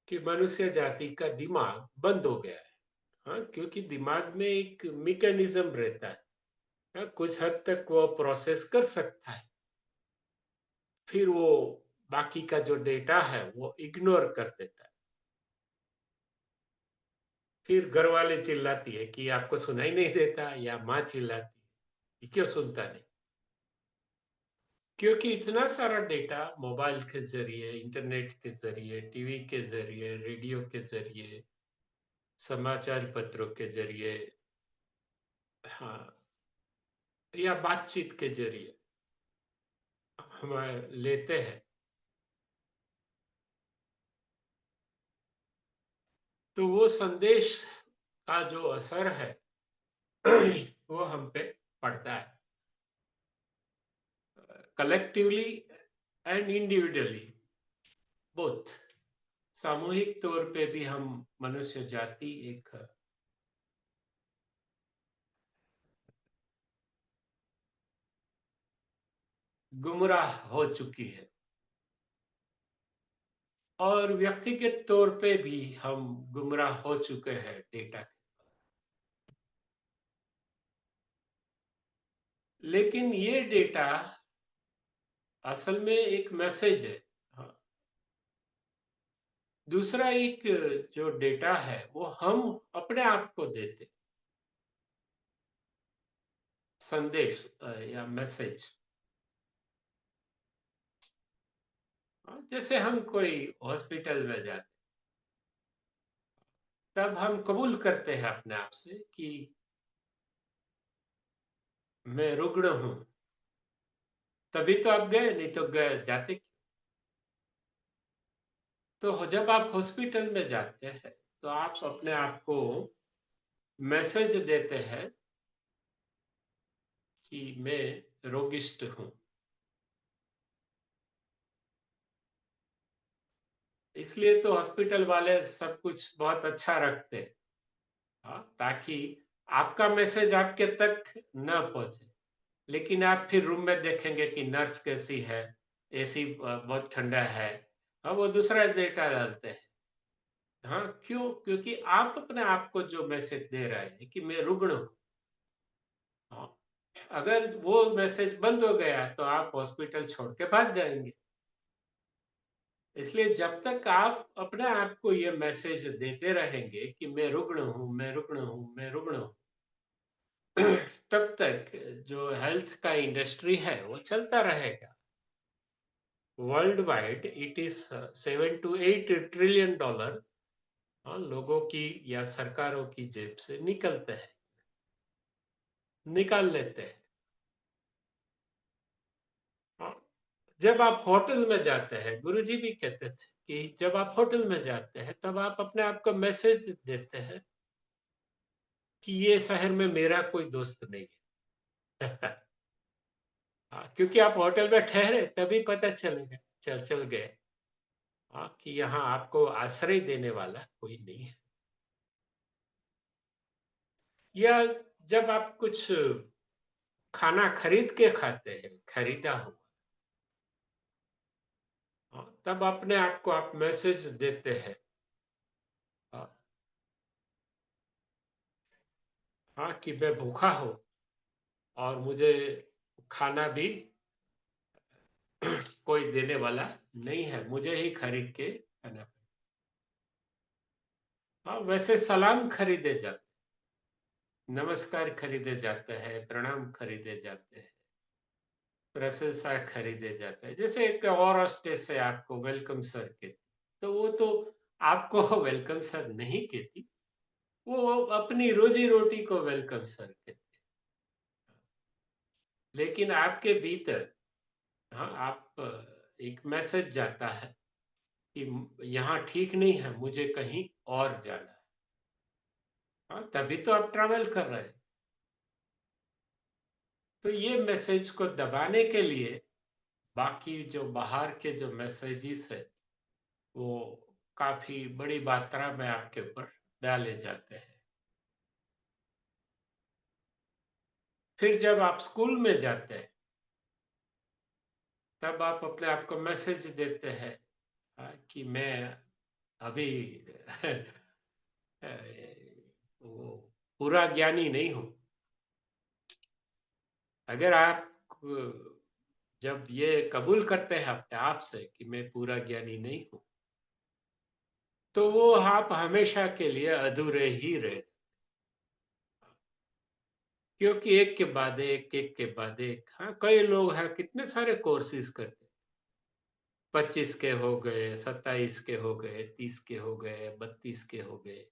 कि मनुष्य जाति का दिमाग बंद हो गया है। हाँ, क्योंकि दिमाग में एक मैकेनिज्म रहता है। हाँ, कुछ हद तक वो प्रोसेस कर सकता है, फिर वो बाकी का जो डेटा है वो इग्नोर कर देता है। फिर घर वाले चिल्लाती है कि आपको सुनाई नहीं देता, या माँ चिल्लाती है कि क्यों सुनता नहीं। क्योंकि इतना सारा डेटा मोबाइल के जरिए, इंटरनेट के जरिए, टीवी के जरिए, रेडियो के जरिए, समाचार पत्रों के जरिए, हाँ, या बातचीत के जरिए हम लेते हैं। तो वो संदेश का जो असर है वो हम पे पड़ता है, कलेक्टिवली एंड इंडिविजुअली, बोथ। सामूहिक तौर पे भी हम मनुष्य जाति एक गुमराह हो चुकी है, और व्यक्तिगत तौर पे भी हम गुमराह हो चुके हैं डेटा। लेकिन ये डेटा असल में एक मैसेज है। हाँ, दूसरा एक जो डेटा है वो हम अपने आप को देते, संदेश या मैसेज। जैसे हम कोई हॉस्पिटल में जाते, तब हम कबूल करते हैं अपने आप से कि मैं रुग्ण हूँ, तभी तो आप गए, नहीं तो गए जाते। तो जब आप हॉस्पिटल में जाते हैं तो आप अपने आप को मैसेज देते हैं कि मैं रोगिष्ट हूँ। इसलिए तो हॉस्पिटल वाले सब कुछ बहुत अच्छा रखते हैं, हाँ, ताकि आपका मैसेज आपके तक न पहुंचे। लेकिन आप फिर रूम में देखेंगे कि नर्स कैसी है, एसी बहुत ठंडा है। हाँ, वो दूसरा डेटा डालते हैं। हाँ, क्यों? क्योंकि आप अपने आप को जो मैसेज दे रहे हैं कि मैं रुग्ण हूँ। हाँ, अगर वो मैसेज बंद हो गया तो आप हॉस्पिटल छोड़ के भाग जाएंगे। इसलिए जब तक आप अपने आप को ये मैसेज देते रहेंगे कि मैं रुग्ण हूँ, मैं रुग्ण हूँ, मैं रुग्ण हूँ, तब तक जो हेल्थ का इंडस्ट्री है वो चलता रहेगा। World wide it is 7 to 8 trillion dollar लोगों की या सरकारों की जेब से निकलते हैं, निकाल लेते हैं। हाँ, जब आप होटल में जाते हैं, गुरुजी भी कहते थे कि जब आप होटल में जाते हैं तब आप अपने आप को मैसेज देते हैं कि ये शहर में मेरा कोई दोस्त नहीं है। हाँ, क्योंकि आप होटल में ठहरे तभी पता चलेगा, चल गए, हाँ, कि यहाँ आपको आश्रय देने वाला कोई नहीं है। या जब आप कुछ खाना खरीद के खाते हैं, खरीदा हुआ, हाँ, तब अपने आप को आप मैसेज देते हैं, हाँ, हाँ, कि मैं भूखा हूँ और मुझे खाना भी कोई देने वाला नहीं है, मुझे ही खरीद के खाना। हाँ, वैसे सलाम खरीदे जाते, नमस्कार खरीदे जाते हैं, प्रणाम खरीदे जाते हैं, प्रशंसा खरीदे जाते हैं। जैसे एक और स्टेज से आपको वेलकम सर कहती, तो वो तो आपको वेलकम सर नहीं कहती, वो अपनी रोजी रोटी को वेलकम सर कहती। लेकिन आपके भीतर, हाँ, आप एक मैसेज जाता है कि यहाँ ठीक नहीं है, मुझे कहीं और जाना है। हाँ, तभी तो आप ट्रैवल कर रहे हैं। तो ये मैसेज को दबाने के लिए बाकी जो बाहर के जो मैसेजेस है वो काफी बड़ी मात्रा में आपके ऊपर डाले जाते हैं। फिर जब आप स्कूल में जाते हैं तब आप अपने आप को मैसेज देते हैं, कि मैं अभी वो पूरा ज्ञानी नहीं हूँ। अगर आप जब ये कबूल करते हैं अपने आप से कि मैं पूरा ज्ञानी नहीं हूँ, तो वो आप हमेशा के लिए अधूरे ही रहे। क्योंकि एक के बाद एक, एक के बाद एक, हाँ, कई लोग हैं कितने सारे कोर्सेज करते, 25 के हो गए, 27 के हो गए, 30 के हो गए, 32 के हो गए।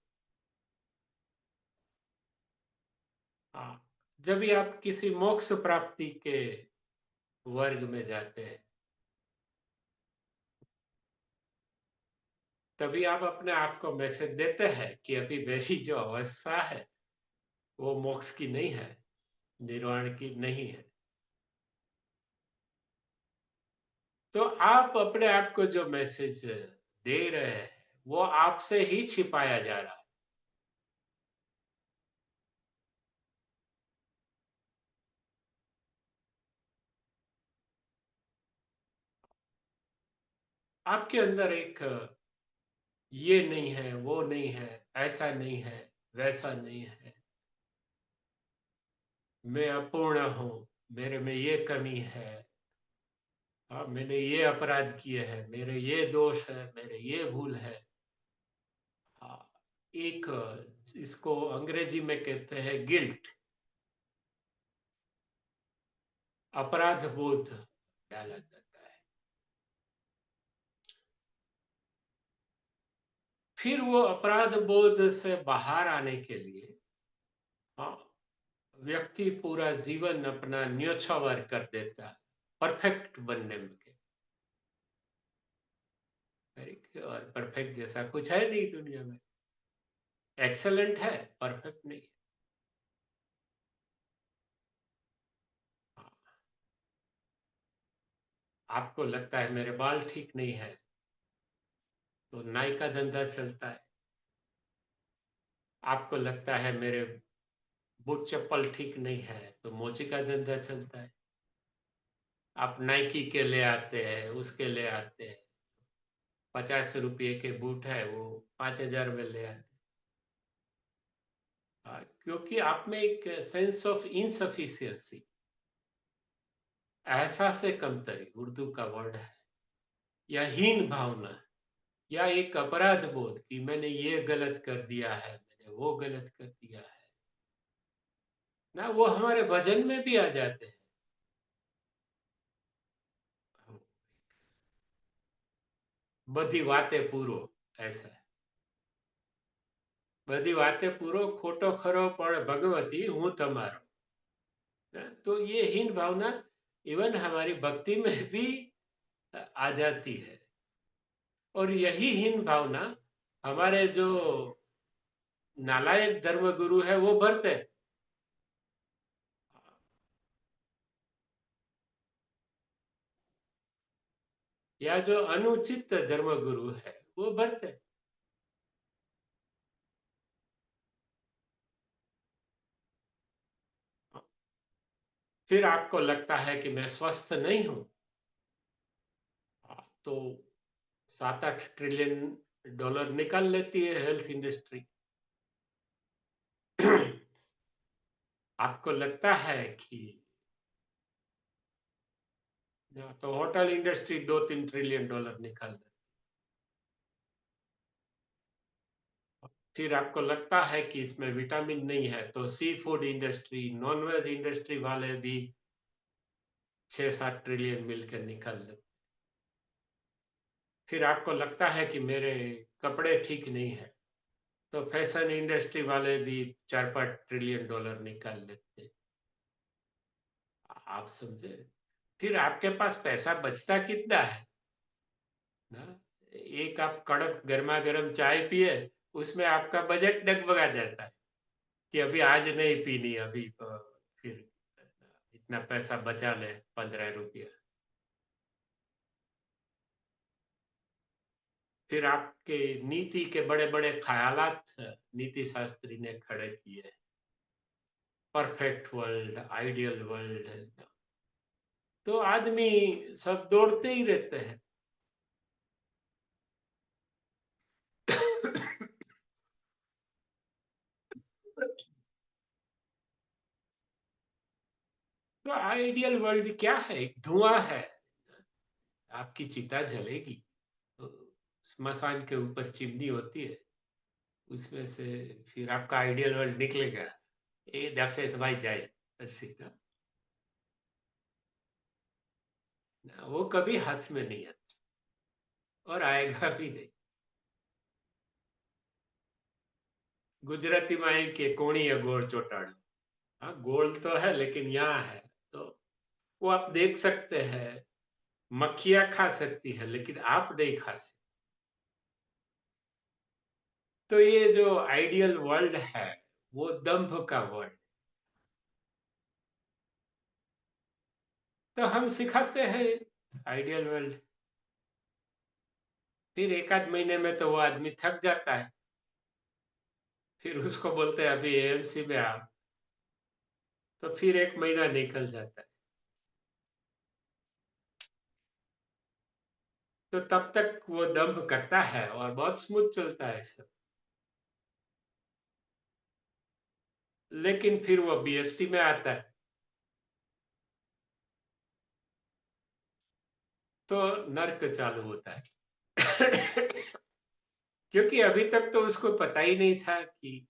हाँ, जब भी आप किसी मोक्ष प्राप्ति के वर्ग में जाते हैं तभी आप अपने आप को मैसेज देते हैं कि अभी मेरी जो अवस्था है, वो मोक्ष की नहीं है, निर्वाण की नहीं है। तो आप अपने आप को जो मैसेज दे रहे हैं, वो आपसे ही छिपाया जा रहा है। आपके अंदर एक ये नहीं है, वो नहीं है, ऐसा नहीं है, वैसा नहीं है, मैं अपूर्ण हूँ, मेरे में ये कमी है, हाँ, मैंने ये अपराध किए हैं, मेरे ये दोष है, मेरे ये भूल है। हाँ, एक इसको अंग्रेजी में कहते हैं गिल्ट, अपराध बोध डाला जाता है। फिर वो अपराध बोध से बाहर आने के लिए, हाँ, व्यक्ति पूरा जीवन अपना न्योछावर कर देता है परफेक्ट बनने में के। और परफेक्ट जैसा कुछ है नहीं दुनिया में। एक्सेलेंट है, परफेक्ट नहीं। हाँ, आपको लगता है मेरे बाल ठीक नहीं है, तो नाई का धंधा चलता है। आपको लगता है मेरे बूट चप्पल ठीक नहीं है, तो मोची का धंधा चलता है। आप नाइकी के ले आते हैं, उसके ले आते हैं, 50 रुपये के बूट है, वो 5,000 में ले आते हैं। क्योंकि आप में एक सेंस ऑफ इनसफिशियंसी, एहसास कमतरी उर्दू का वर्ड है, या हीन भावना, या एक अपराध बोध कि मैंने ये गलत कर दिया है, मैंने वो गलत कर दिया है ना, वो हमारे भजन में भी आ जाते हैं। बधी बातें पूरो, ऐसा है। बधी बातें पूरो, खोटो खरो पण भगवती हूँ तमारो। तो ये हीन भावना इवन हमारी भक्ति में भी आ जाती है। और यही हीन भावना हमारे जो नालायक धर्मगुरु है वो भरते हैं। या जो अनुचित धर्मगुरु है वो भरते हैं। फिर आपको लगता है कि मैं स्वस्थ नहीं हूं, तो 7-8 ट्रिलियन डॉलर निकाल लेती है हेल्थ इंडस्ट्री। आपको लगता है कि तो होटल इंडस्ट्री 2-3 ट्रिलियन डॉलर निकाल ले। फिर आपको लगता है कि इसमें विटामिन नहीं है, तो sea food industry, nonveg industry वाले भी 6-7 ट्रिलियन मिलकर निकाल ले। फिर आपको लगता है कि मेरे कपड़े ठीक नहीं है, तो फैशन इंडस्ट्री वाले भी 4-5 ट्रिलियन डॉलर निकाल लेते। आप समझे? फिर आपके पास पैसा बचता कितना है ना? एक आप कड़क गर्मा गर्म चाय पिए, उसमें आपका बजट डगमगा जाता है कि अभी आज नहीं पीनी, अभी फिर इतना पैसा बचा ले, 15 रुपया। फिर आपके नीति के बड़े बड़े ख्यालात नीति शास्त्री ने खड़े किए, परफेक्ट वर्ल्ड, आइडियल वर्ल्ड। तो आदमी सब दौड़ते ही रहते हैं। तो आइडियल वर्ल्ड क्या है? एक धुआं है। आपकी चिता जलेगी तो स्मशान के ऊपर चिमनी होती है, उसमें से फिर आपका आइडियल वर्ल्ड निकलेगा। ये दक्षेश भाई जाए ऐसे ना, वो कभी हाथ में नहीं आता और आएगा भी नहीं। गुजराती माई के कोणी है गोल चोटाड़। हाँ, गोल तो है लेकिन यहाँ है, तो वो आप देख सकते हैं। मक्खियाँ खा सकती है लेकिन आप नहीं खा सकते। तो ये जो आइडियल वर्ल्ड है, वो दंभ का वर्ल्ड। तो हम सिखाते हैं आइडियल वर्ल्ड। फिर 1 आध महीने में तो वो आदमी थक जाता है। फिर उसको बोलते हैं अभी एएमसी में आओ, तो फिर 1 महीना निकल जाता है। तो तब तक वो दंभ करता है और बहुत स्मूथ चलता है सब। लेकिन फिर वो बीएसटी में आता है, तो नर्क चालू होता है। क्योंकि अभी तक तो उसको पता ही नहीं था कि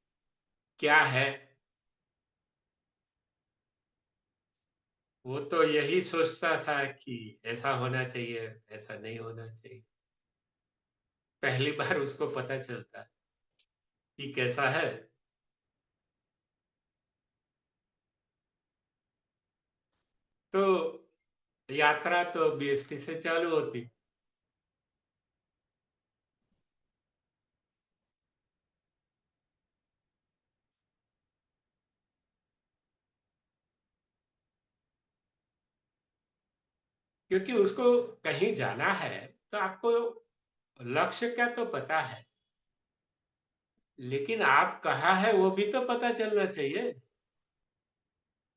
क्या है। वो तो यही सोचता था कि ऐसा होना चाहिए, ऐसा नहीं होना चाहिए। पहली बार उसको पता चलता कि कैसा है। तो यात्रा तो बीएसटी से चालू होती, क्योंकि उसको कहीं जाना है, तो आपको लक्ष्य क्या तो पता है, लेकिन आप कहाँ है वो भी तो पता चलना चाहिए।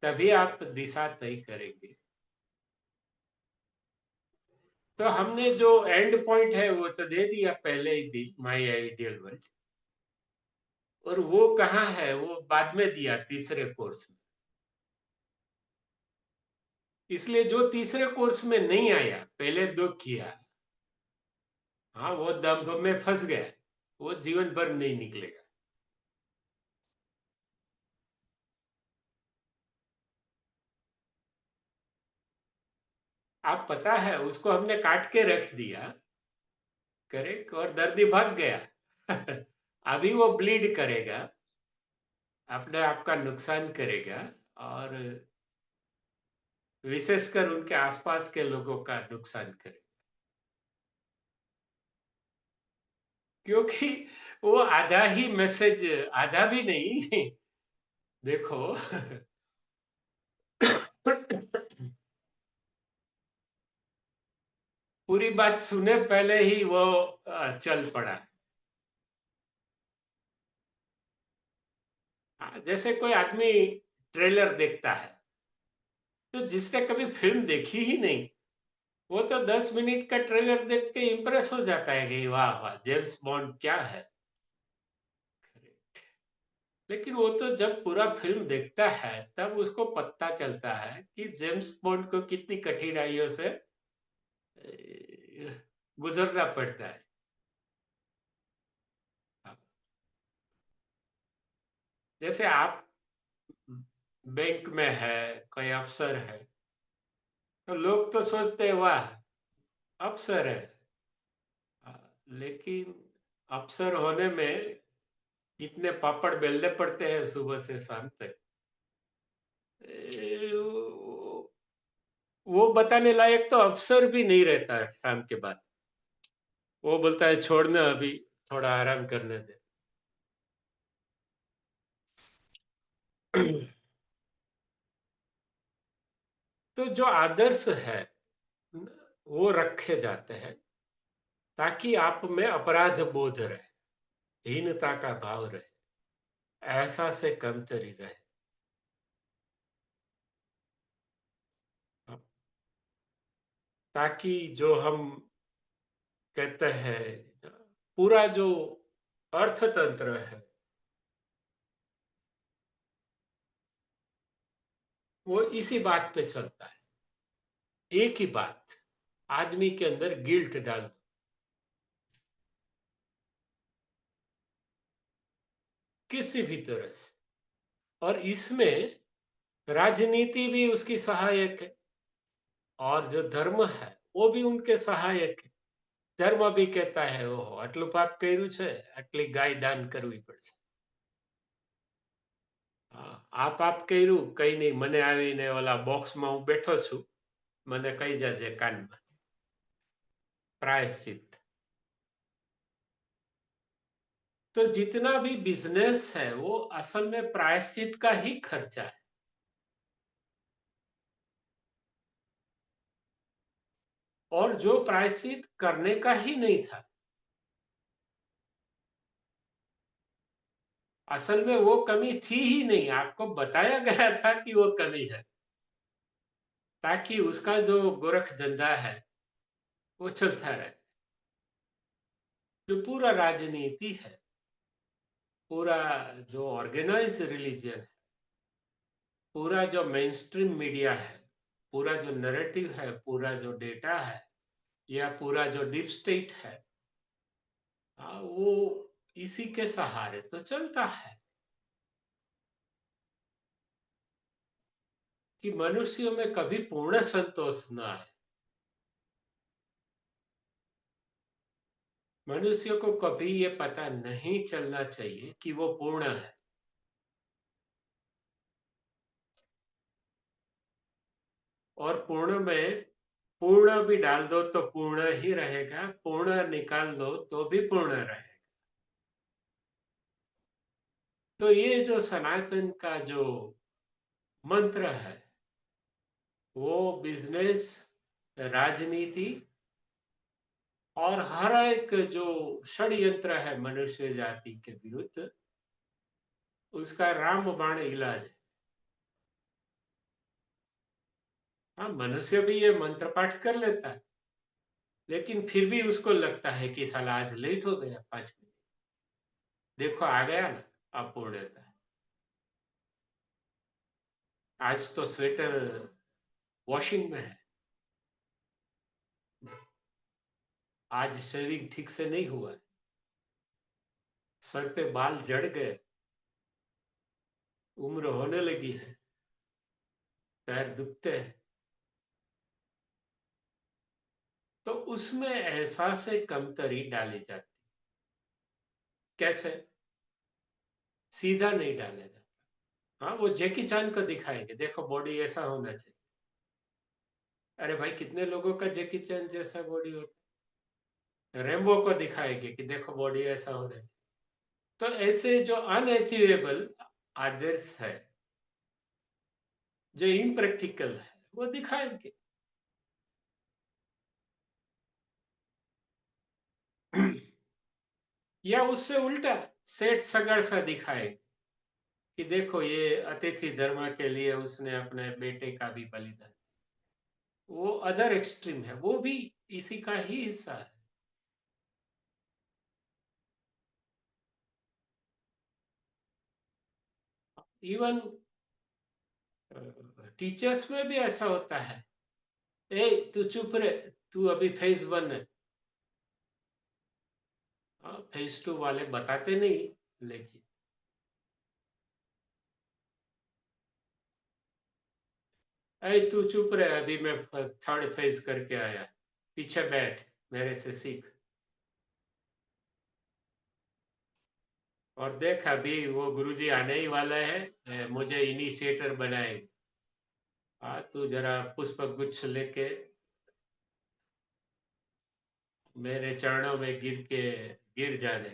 तभी आप दिशा तय करेंगे। तो हमने जो एंड पॉइंट है वो तो दे दिया पहले ही दी, माय आइडियल वर्ल्ड। और वो कहाँ है वो बाद में दिया तीसरे कोर्स में। इसलिए जो तीसरे कोर्स में नहीं आया, पहले 2 किया, हाँ वो दंभ में फंस गया, वो जीवन भर नहीं निकलेगा। आप पता है उसको हमने काट के रख दिया, करेक्ट, और दर्दी भाग गया। अभी वो ब्लीड करेगा, अपने आप का नुकसान करेगा, और विशेषकर उनके आसपास के लोगों का नुकसान करेगा। क्योंकि वो आधा ही मैसेज, आधा भी नहीं। देखो। पूरी बात सुने पहले ही वो चल पड़ा। जैसे कोई आदमी ट्रेलर देखता है, तो जिसने कभी फिल्म देखी ही नहीं, वो तो 10 मिनट का ट्रेलर देख के इम्प्रेस हो जाता है कि वाह वाह जेम्स बॉन्ड क्या है। लेकिन वो तो जब पूरा फिल्म देखता है तब उसको पता चलता है कि जेम्स बॉन्ड को कितनी कठिनाइयों से गुजरना पड़ता है। जैसे आप बैंक में है, कोई अफसर है, तो लोग तो सोचते हैं वाह अफसर है। लेकिन अफसर होने में कितने पापड़ बेलने पड़ते हैं सुबह से शाम तक। वो बताने लायक तो अफसर भी नहीं रहता है शाम के बाद। वो बोलता है छोड़ना अभी, थोड़ा आराम करने दे। तो जो आदर्श है वो रखे जाते हैं ताकि आप में अपराध बोध रहे, हीनता का भाव रहे, ऐसा से कमतरी रहे। ताकि जो हम कहते हैं पूरा जो अर्थतंत्र है वो इसी बात पे चलता है। एक ही बात, आदमी के अंदर गिल्ट डाल, किसी भी तरह से। और इसमें राजनीति भी उसकी सहायक है, और जो धर्म है वो भी उनके सहायक है। धर्म भी कहता है ओहो आटલું પાપ કર્યું છે, આટલી ગાય દાન કરવી પડશે। આ પાપ કર્યું કઈ નહીં, મને આવીને ઓલા બોક્સમાં હું બેઠો છું, મને કહી જાજે કાનમાં પ્રાયશ્ચિત। तो जितना भी बिज़नेस है, वो असल में प्रायश्चित का ही खर्चा है। और जो प्रायश्चित करने का ही नहीं था। असल में वो कमी थी ही नहीं, आपको बताया गया था कि वो कमी है, ताकि उसका जो गोरख धंधा है, वो चलता रहे। जो पूरा राजनीति है, पूरा जो ऑर्गेनाइज़्ड रिलिजन है, पूरा जो मेनस्ट्रीम मीडिया है, पूरा जो नैरेटिव है, पूरा जो डेटा है, या पूरा जो डीप स्टेट है, वो इसी के सहारे तो चलता है। कि मनुष्यों में कभी पूर्ण संतोष ना आए। मनुष्य को कभी ये पता नहीं चलना चाहिए कि वो पूर्ण है। और पूर्ण में पूर्ण भी डाल दो तो पूर्ण ही रहेगा, पूर्ण निकाल दो तो भी पूर्ण रहेगा। तो ये जो सनातन का जो मंत्र है, वो बिजनेस, राजनीति और हर एक जो षड्यंत्र है मनुष्य जाति के विरुद्ध, उसका रामबाण इलाज है। हाँ, मनुष्य भी ये मंत्र पाठ कर लेता है, लेकिन फिर भी उसको लगता है कि साला आज लेट हो गया 5 मिनट। देखो आ गया ना, अब पूर्णता। आज तो स्वेटर वॉशिंग में है। आज शेविंग ठीक से नहीं हुआ है। सर पे बाल झड़ गए, उम्र होने लगी है, पैर दुखते हैं। तो उसमें एहसास से कमतरी डाली जाती। कैसे? सीधा नहीं डाला जाता। हाँ, वो जैकी चैन को दिखाएंगे, देखो बॉडी ऐसा होना चाहिए। अरे भाई, कितने लोगों का जैकी चैन जैसा बॉडी होता है। रेम्बो को दिखाएंगे कि देखो बॉडी ऐसा होना चाहिए। तो ऐसे जो अनअचीवेबल आदर्श है, जो इम्प्रैक्टिकल है, वो दिखाएंगे। या उससे उल्टा सेठ सगड़ सा दिखाएंगे कि देखो ये अतिथि धर्म के लिए उसने अपने बेटे का भी बलिदान। वो अदर एक्सट्रीम है, वो भी इसी का ही हिस्सा है। इवन टीचर्स में भी ऐसा होता है। ए तू चुप रहे, तू अभी फेज 1 है। फेज 2 वाले बताते नहीं, लेकिन ए तू चुप रहे, अभी मैं थर्ड फेज करके आया, पीछे बैठ, मेरे से सीख। और देख अभी वो गुरुजी आने ही वाला है, मुझे इनिशिएटर बनाएंगे। तू जरा पुष्प गुच्छ लेके मेरे चरणों में गिर के गिर जाने।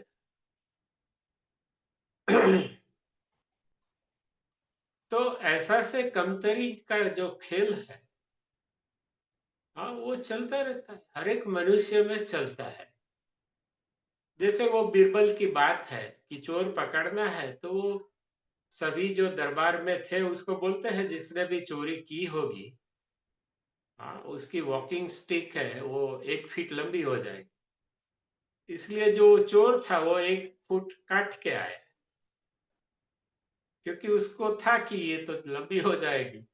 तो ऐसा से कमतरी का जो खेल है, हाँ, वो चलता रहता है, हर एक मनुष्य में चलता है। जैसे वो बीरबल की बात है कि चोर पकड़ना है, तो वो सभी जो दरबार में थे उसको बोलते हैं जिसने भी चोरी की होगी, हाँ, उसकी वॉकिंग स्टिक है वो 1 फीट लंबी हो जाएगी। इसलिए जो चोर था वो 1 फुट काट के आया, क्योंकि उसको था कि ये तो लंबी हो जाएगी।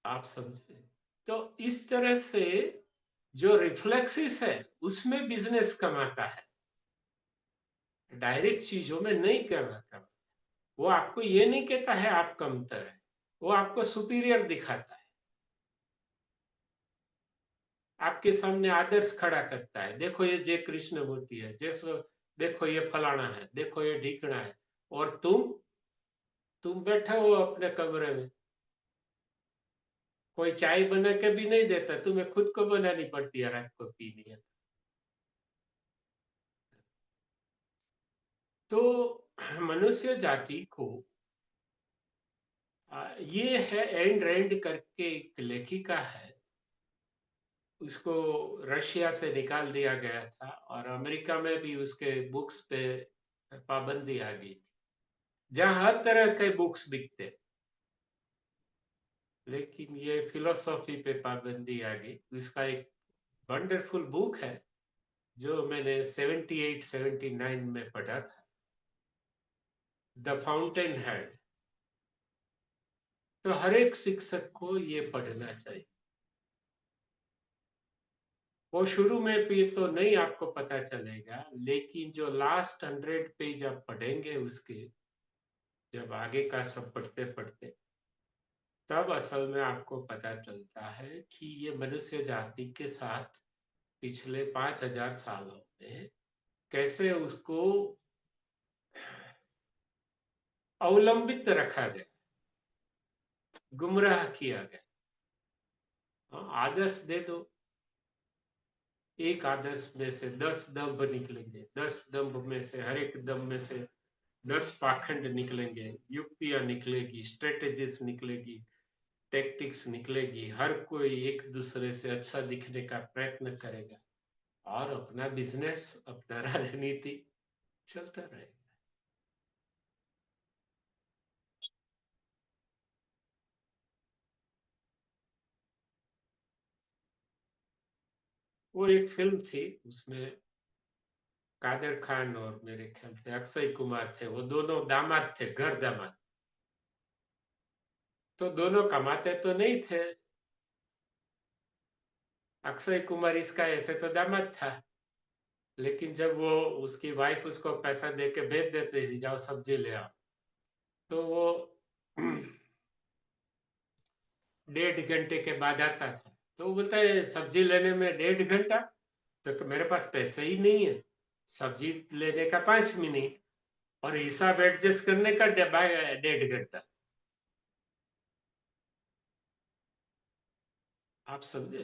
आप समझे? तो इस तरह से जो रिफ्लेक्सिस है, उसमें बिजनेस कमाता है, डायरेक्ट चीजों में नहीं कमाता। वो आपको ये नहीं कहता है आप कमतर है, वो आपको सुपीरियर दिखाता है। आपके सामने आदर्श खड़ा करता है, देखो ये जय कृष्ण मूर्ति है, जैसो देखो ये फलाना है, देखो ये ढिकना है। और तुम बैठे हो अपने कमरे में, कोई चाय बना के भी नहीं देता, तुम्हें खुद को बनानी पड़ती है रात को पीनी है। तो मनुष्य जाति को ये है एंड रैंड करके एक लेखिका है, उसको रशिया से निकाल दिया गया था और अमेरिका में भी उसके बुक्स पे पाबंदी आ गई थी, जहाँ हर तरह के बुक्स बिकते, लेकिन ये फिलोसॉफी पे पाबंदी आ गई। इसका एक वंडरफुल बुक है जो मैंने 78-79 में पढ़ा था, द फाउंटेन हेड। तो हर एक शिक्षक को ये पढ़ना चाहिए। वो शुरू में भी तो नहीं आपको पता चलेगा, लेकिन जो लास्ट 100 पेज आप पढ़ेंगे उसके, जब आगे का सब पढ़ते पढ़ते, तब असल में आपको पता चलता है कि ये मनुष्य जाति के साथ पिछले 5000 सालों में कैसे उसको अवलंबित रखा गया, गुमराह किया गया। आदर्श दे दो, एक आदर्श में से 10 दंभ निकलेंगे, 10 दंभ में से हर एक दंभ में से 10 पाखंड निकलेंगे, युक्तियां निकलेगी, स्ट्रेटेजीज निकलेगी, टैक्टिक्स निकलेगी। हर कोई एक दूसरे से अच्छा दिखने का प्रयत्न करेगा और अपना बिजनेस, अपना राजनीति चलता रहेगा। वो एक फिल्म थी, उसमें कादर खान और मेरे ख्याल से अक्षय कुमार थे, वो दोनों दामाद थे, घर दामाद। तो दोनों कमाते तो नहीं थे, अक्षय कुमार इसका ऐसे तो दामाद था, लेकिन जब वो उसकी वाइफ उसको पैसा दे के भेज देते थी, जाओ सब्जी ले आओ, तो वो 1.5 घंटे के बाद आता था। तो वो बोलता है सब्जी लेने में 1.5 घंटा, तो मेरे पास पैसे ही नहीं है, सब्जी लेने का 5 मिनट और हिसाब एडजस्ट करने का 1.5 घंटा। आप समझे?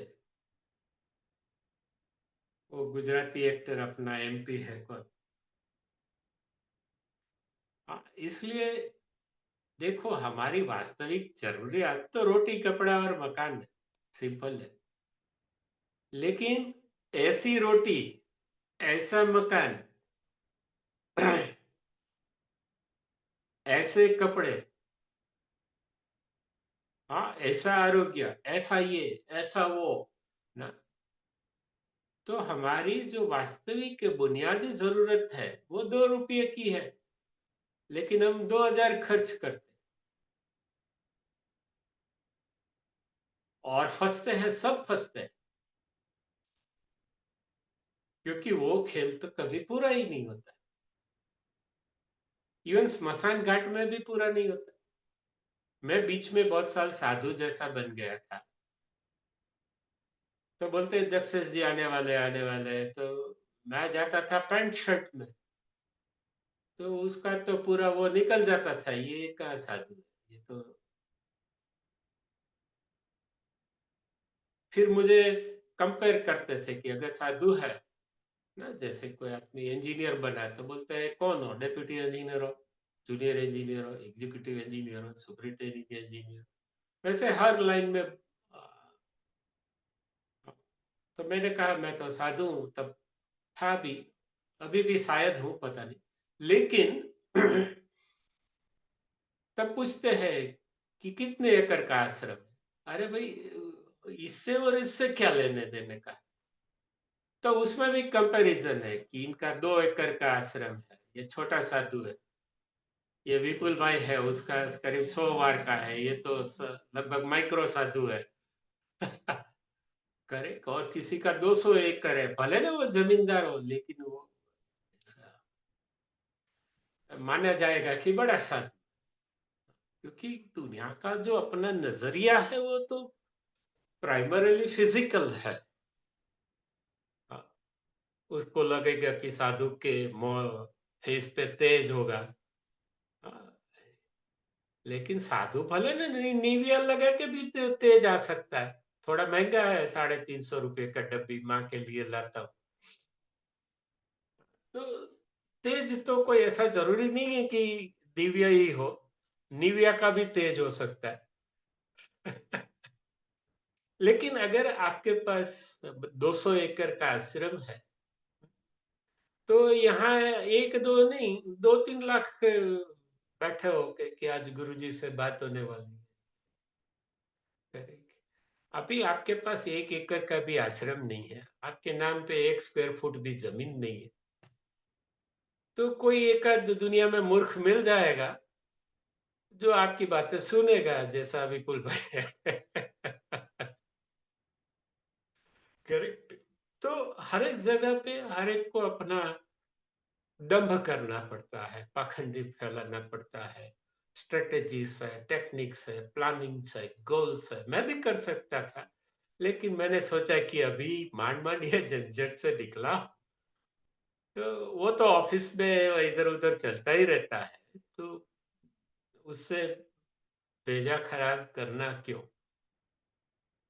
वो गुजराती एक्टर अपना एमपी है कौन। हाँ, इसलिए देखो, हमारी वास्तविक जरूरियात तो रोटी कपड़ा और मकान है, सिंपल है। लेकिन ऐसी रोटी, ऐसा मकान, ऐसे कपड़े, हाँ ऐसा आरोग्य, ऐसा ये, ऐसा वो ना, तो हमारी जो वास्तविक बुनियादी जरूरत है वो 2 रुपये की है, लेकिन हम 2000 खर्च करते और फंसते हैं, सब फंसते हैं, क्योंकि वो खेल तो कभी पूरा ही नहीं होता। इवन स्मशान घाट में भी पूरा नहीं होता। मैं बीच में बहुत साल साधु जैसा बन गया था, तो बोलते दक्षेश जी आने वाले हैं, तो मैं जाता था पैंट शर्ट में, तो उसका तो पूरा वो निकल जाता था, ये कहाँ साधु है, ये तो। फिर मुझे कंपेयर करते थे कि अगर साधु है ना, जैसे कोई आदमी इंजीनियर बना है, तो बोलते हैं कौन हो, डेप्यूटी इंजीनियर हो, जूनियर इंजीनियर हो, एग्जीक्यूटिव इंजीनियर हो, सुपरिटेंडिंग इंजीनियर, वैसे हर लाइन में तो मैंने कहा मैं तो साधु हूँ, तब था भी, अभी भी शायद हूँ, पता नहीं। लेकिन तब पूछते हैं कि कितने एकड़ का आश्रम है, अरे भाई इससे और इससे क्या लेने देने का। तो उसमें भी कंपैरिजन है कि इनका 2 एकड़ का आश्रम है, ये छोटा साधु है, ये विपुल भाई है उसका करीब 100 वार का है, ये तो लगभग माइक्रो साधु है। करेक्ट, और किसी का 200 एकड़ है, भले ना वो जमींदार हो, लेकिन वो माना जाएगा कि बड़ा साधु, क्योंकि दुनिया का जो अपना नजरिया है वो तो प्राइमरीली फिजिकल है। हाँ, उसको लगेगा कि साधु के फेस पे तेज होगा। हाँ, लेकिन साधु भले ना निविया लगा के भी तेज आ सकता है। थोड़ा महंगा है, 350 रुपये का डब्बी, माँ के लिए लाता हूँ। तो तेज तो कोई ऐसा ज़रूरी नहीं है कि दिव्य ही हो, निविया का भी तेज हो सकता है। लेकिन अगर आपके पास 200 एकड़ का आश्रम है, तो यहाँ 1-2 नहीं 2-3 लाख बैठे हो के आज गुरुजी से बात होने वाली है, करेंगे। अभी आपके पास 1 एकड़ का भी आश्रम नहीं है, आपके नाम पे 1 स्क्वायर फुट भी ज़मीन नहीं है, तो कोई एकाध दुनिया में मूर्ख मिल जाएगा, जो आपकी बातें सुनेगा, जैसा विपुल भाई है। करेक्ट। तो हर एक जगह पे हर एक को अपना दंभ करना पड़ता है, पाखंडी फैलाना पड़ता है, स्ट्रेटेजीज है, टेक्निक्स है, प्लानिंग्स है, गोल्स है। मैं भी कर सकता था, लेकिन मैंने सोचा कि अभी માંડ ये झंझट से निकला, तो वो तो ऑफिस में इधर-उधर चलता ही रहता है, तो उससे भेजा खराब करना क्यों?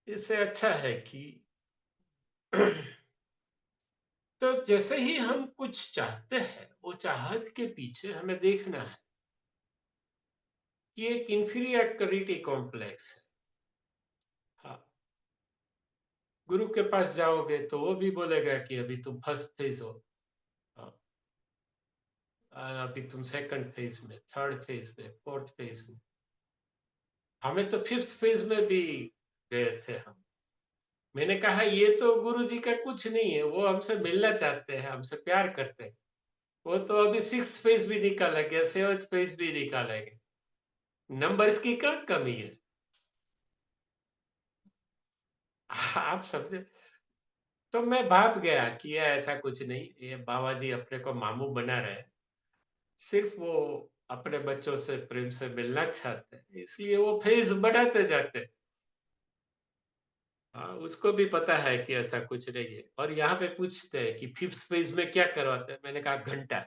इससे अच्छा है कि तो जैसे ही हम कुछ चाहते हैं, वो चाहत के पीछे हमें देखना है कि एक इंफीरियरिटी कॉम्प्लेक्स है। हाँ, गुरु के पास जाओगे तो वो भी बोलेगा कि अभी तुम फर्स्ट फेज हो। हाँ, अभी तुम सेकंड फेज में, थर्ड फेज में, फोर्थ फेज में। हमें तो फिफ्थ फेज में भी गए थे हम। मैंने कहा ये तो गुरु जी का कुछ नहीं है, वो हमसे मिलना चाहते हैं, हमसे प्यार करते हैं। वो तो अभी सिक्स फेज भी निकालेंगे, सेवंथ फेज भी निकालेंगे। नंबर्स की क्या कमी है? आप समझे? तो मैं भाप गया कि ये ऐसा कुछ नहीं, ये बाबा जी अपने को मामू बना रहे हैं। सिर्फ वो अपने बच्चों से प्रेम से मिलना चाहते हैं, इसलिए वो फेज बढ़ाते जाते हैं। हाँ, उसको भी पता है कि ऐसा कुछ नहीं है, और यहाँ पे पूछते हैं कि फिफ्थ फेज में क्या करवाते हैं? मैंने कहा घंटा।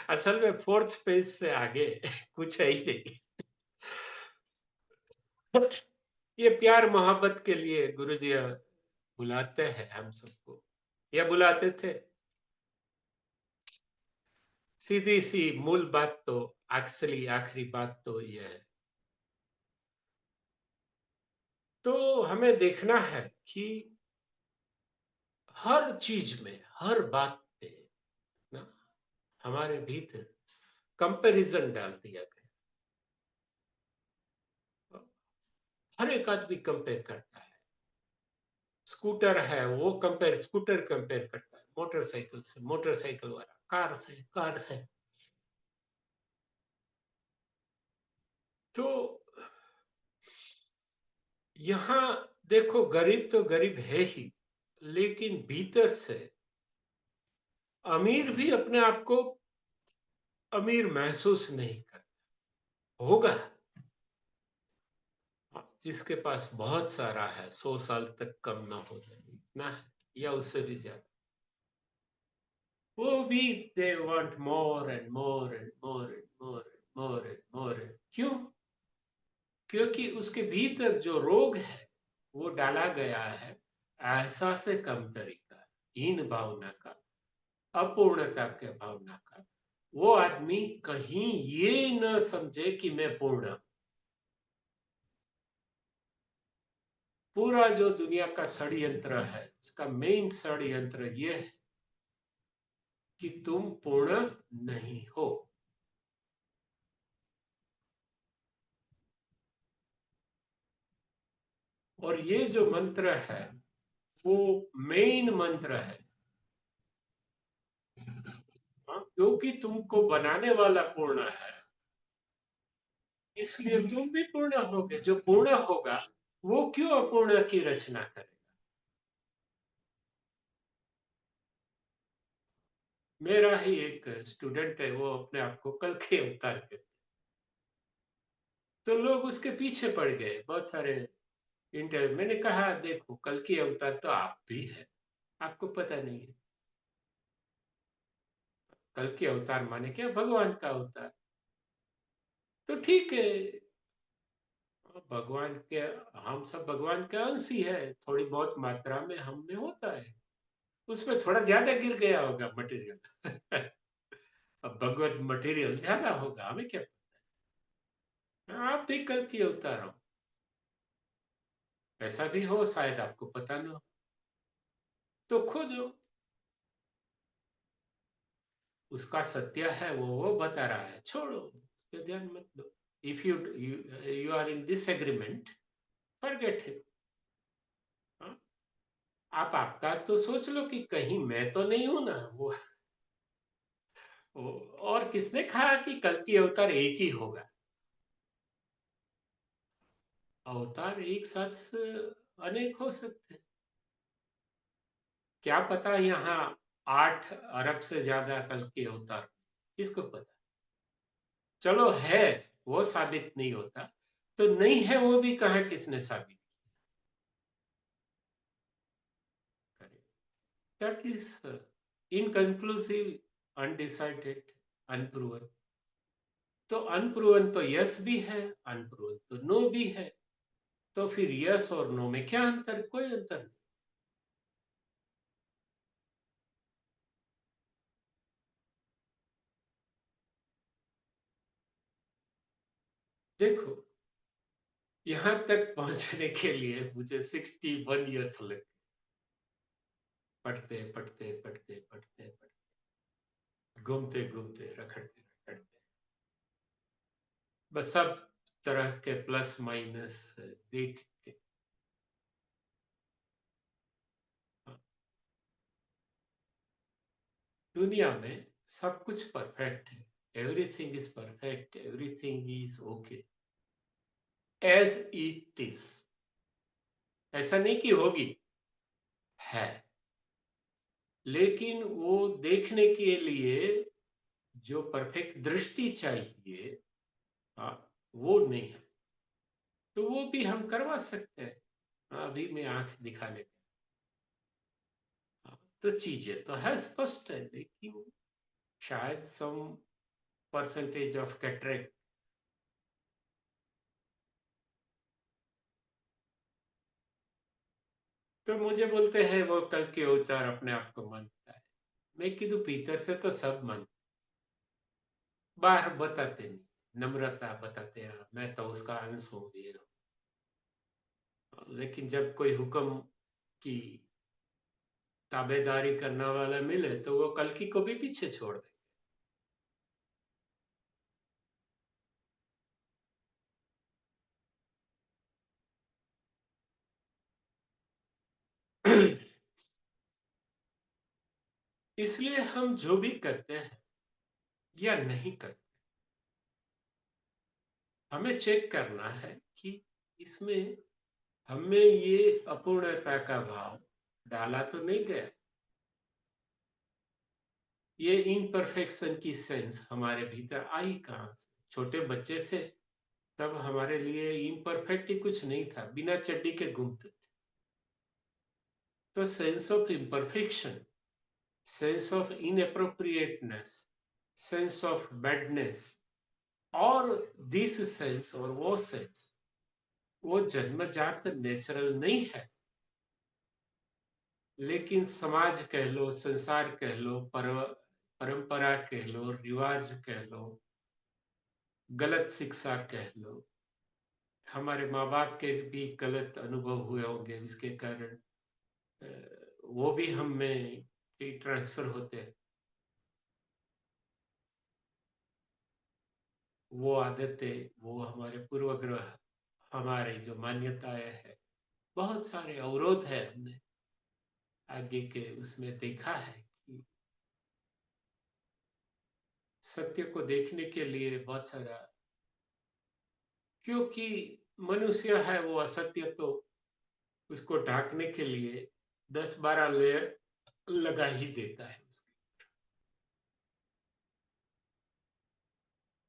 असल में फोर्थ फेज से आगे कुछ है ही नहीं। ये प्यार मोहब्बत के लिए गुरुजी बुलाते हैं हम सबको, या बुलाते थे। सीधी सी मूल बात तो, एक्चुअली आखिरी बात तो ये है। तो हमें देखना है कि हर चीज में, हर बात पे ना, हमारे भीतर कंपैरिजन डाल दिया गया। हर एक आदमी कंपेयर करता है। स्कूटर है, वो स्कूटर कंपेयर करता है मोटरसाइकिल से, मोटरसाइकिल वाला कार से, कार से। तो यहाँ देखो, गरीब तो गरीब है ही, लेकिन भीतर से अमीर भी अपने आप को अमीर महसूस नहीं करता होगा। जिसके पास बहुत सारा है, 100 साल तक कम ना हो जाए, इतना है या उससे भी ज्यादा, वो भी they want more and more and more and more and more and more and. क्यों? क्योंकि उसके भीतर जो रोग है, वो डाला गया है एहसास से कमतरी का, हीन भावना का, अपूर्णता के भावना का। वो आदमी कहीं ये न समझे कि मैं पूर्ण हूं। पूरा जो दुनिया का षड्यंत्र है, उसका मेन षड्यंत्र ये है कि तुम पूर्ण नहीं हो। और ये जो मंत्र है, वो मेन मंत्र है। हाँ, क्योंकि तुमको बनाने वाला पूर्ण है, इसलिए तुम भी पूर्ण होगे। जो पूर्ण होगा, वो क्यों अपूर्ण की रचना करेगा? मेरा ही एक स्टूडेंट है, वो अपने आप को कल के अवतार कहते, तो लोग उसके पीछे पड़ गए, बहुत सारे इंटरव्यू। मैंने कहा देखो, कल की अवतार तो आप भी है, आपको पता नहीं है। कल के अवतार माने क्या? भगवान का अवतार। तो ठीक है, भगवान के, हम सब भगवान के अंश ही है, थोड़ी बहुत मात्रा में हम में होता है, उसमें थोड़ा ज्यादा गिर गया होगा मटेरियल। अब भगवत मटेरियल ज्यादा होगा, हमें क्या पता। आप भी कल की अवतार हो, ऐसा भी हो शायद आपको पता ना हो, तो खोजो, उसका सत्य है वो बता रहा है, छोड़ो, उस पे ध्यान मत दो। If you are in disagreement, forget it. आप आपका तो सोच लो कि कहीं मैं तो नहीं हूं ना वो और किसने कहा कि कल की अवतार एक ही होगा। अवतार एक साथ अनेक हो सकते हैं, क्या पता यहाँ 8 अरब से ज्यादा कल के अवतार, किसको पता। चलो है, वो साबित नहीं होता, तो नहीं है वो भी कहा किसने साबित करे। That is inconclusive, undecided, unproven. तो अनप्रूवन तो यस भी है, अनप्रूवन तो नो भी है, तो फिर यस और नो में क्या अंतर, कोई अंतर नहीं। देखो, यहां तक पहुंचने के लिए मुझे 61 ईयर्स लगे, पढ़ते पढ़ते पढ़ते पढ़ते पढ़ते, घूमते घूमते रखड़ते रखड़ते, बस सब तरह के प्लस माइनस देख के। हाँ, दुनिया में सब कुछ परफेक्ट है, everything is perfect, everything is okay as it is. ऐसा नहीं कि होगी, है, लेकिन वो देखने के लिए जो परफेक्ट दृष्टि चाहिए, हाँ, वो नहीं है। तो वो भी हम करवा सकते हैं। हाँ, अभी मैं आंख दिखाने गया, हाँ, तो चीजें तो है, स्पष्ट है, लेकिन शायद सम परसेंटेज ऑफ कैटरेक्ट। तो मुझे बोलते हैं वो कल के अवतार अपने आप को मानता है। मैं कीधु भीतर से तो सब मानते, बाहर बताते नहीं, नम्रता बताते हैं मैं तो उसका अंश हूँ ये हूँ। लेकिन जब कोई हुक्म की ताबेदारी करने वाला मिले तो वो कल्कि को भी पीछे छोड़ देंगे। इसलिए हम जो भी करते हैं या नहीं करते, हमें चेक करना है कि इसमें हमें ये अपूर्णता का भाव डाला तो नहीं गया, ये इम्परफेक्शन की सेंस हमारे भीतर आई कहां से। छोटे बच्चे थे तब हमारे लिए इम्परफेक्ट ही कुछ नहीं था, बिना चड्डी के घूमते थे। तो sense of imperfection, sense of inappropriateness, sense of badness, और दिस सेंस और वो सेंस, वो जन्मजात नेचुरल नहीं है, लेकिन समाज कह लो, संसार कह लो, परंपरा कह लो, रिवाज कह लो, गलत शिक्षा कह लो, हमारे माँ बाप के भी गलत अनुभव हुए होंगे, इसके कारण वो भी हम में ट्रांसफर होते हैं। वो आदतें, वो हमारे पूर्वग्रह, हमारे जो मान्यताएं है, बहुत सारे अवरोध है, हमने आगे के उसमें देखा है कि सत्य को देखने के लिए बहुत सारा, क्योंकि मनुष्य है वो असत्य तो उसको ढांकने के लिए 10-12 लेयर लगा ही देता है उसके।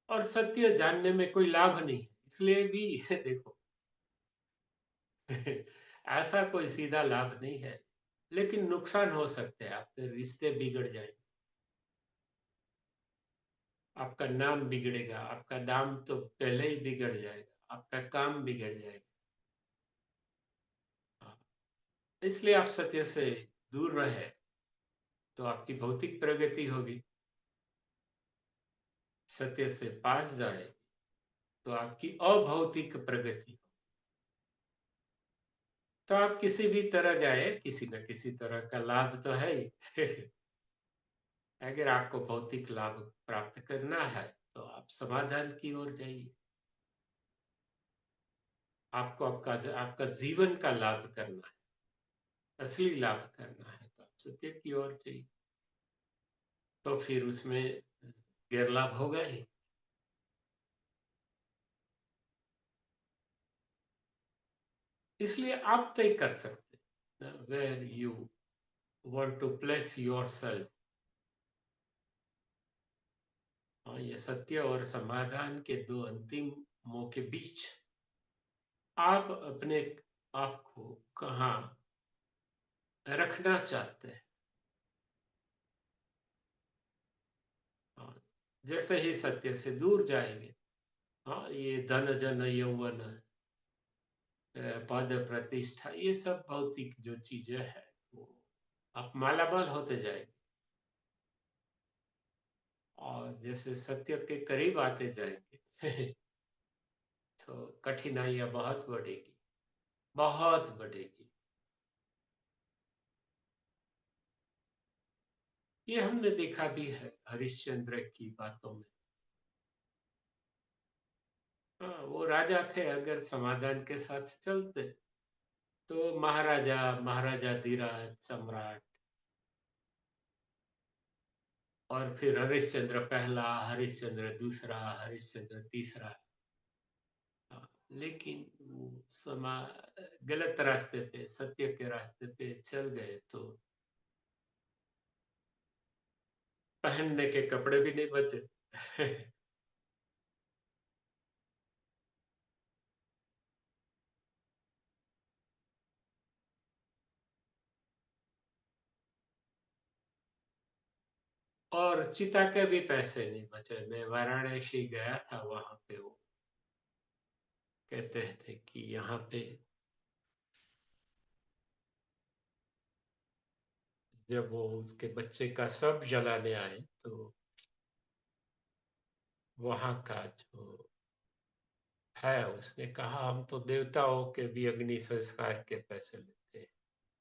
और सत्य जानने में कोई लाभ नहीं है, इसलिए भी देखो, ऐसा कोई सीधा लाभ नहीं है, लेकिन नुकसान हो सकते हैं, आपके रिश्ते बिगड़ जाएंगे, आपका नाम बिगड़ेगा, आपका दाम तो पहले ही बिगड़ जाएगा, आपका काम बिगड़ जाएगा। हाँ, इसलिए आप सत्य से दूर रहे, तो आपकी भौतिक प्रगति होगी। सत्य से पास जाए, तो आपकी अभौतिक प्रगति। तो आप किसी भी तरह जाए, किसी न किसी तरह का लाभ तो है ही। अगर आपको भौतिक लाभ प्राप्त करना है, तो आप समाधान की ओर जाइए। आपको आपका आपका जीवन का लाभ करना है, असली लाभ करना है, तो आप सत्य की ओर जाइए। तो फिर उसमें गैर लाभ होगा ही। इसलिए आप तय कर सकते हैं where you want to place yourself. हाँ, ये सत्य और समाधान के दो अंतिमों के बीच आप अपने आप को कहाँ रखना चाहते हैं। हाँ, जैसे ही सत्य से दूर जाएंगे, हाँ, ये धन जन यौवन, पद प्रतिष्ठा, ये सब भौतिक जो चीजें हैं, वो आप मालामाल होते जाएंगे। और जैसे सत्य के करीब आते जाएंगे, तो कठिनाइयां बहुत बढ़ेगी, बहुत बढ़ेगी। ये हमने देखा भी है हरिश्चंद्र की बातों में। हाँ, वो राजा थे, अगर समाधान के साथ चलते, तो महाराजा, महाराजाधिराज, सम्राट, और फिर हरिश्चंद्र पहला, हरिश्चंद्र दूसरा, हरिश्चंद्र तीसरा। हाँ, लेकिन वो गलत रास्ते पे, सत्य के रास्ते पे चल गए, तो पहनने के कपड़े भी नहीं बचे। और चिता के भी पैसे नहीं बचे। मैं वाराणसी गया था, वहां पे वो कहते थे कि यहाँ पे जब वो उसके बच्चे का शव जलाने आए, तो वहां का जो है, उसने कहा हम तो देवताओं के भी अग्नि संस्कार के पैसे लेते हैं।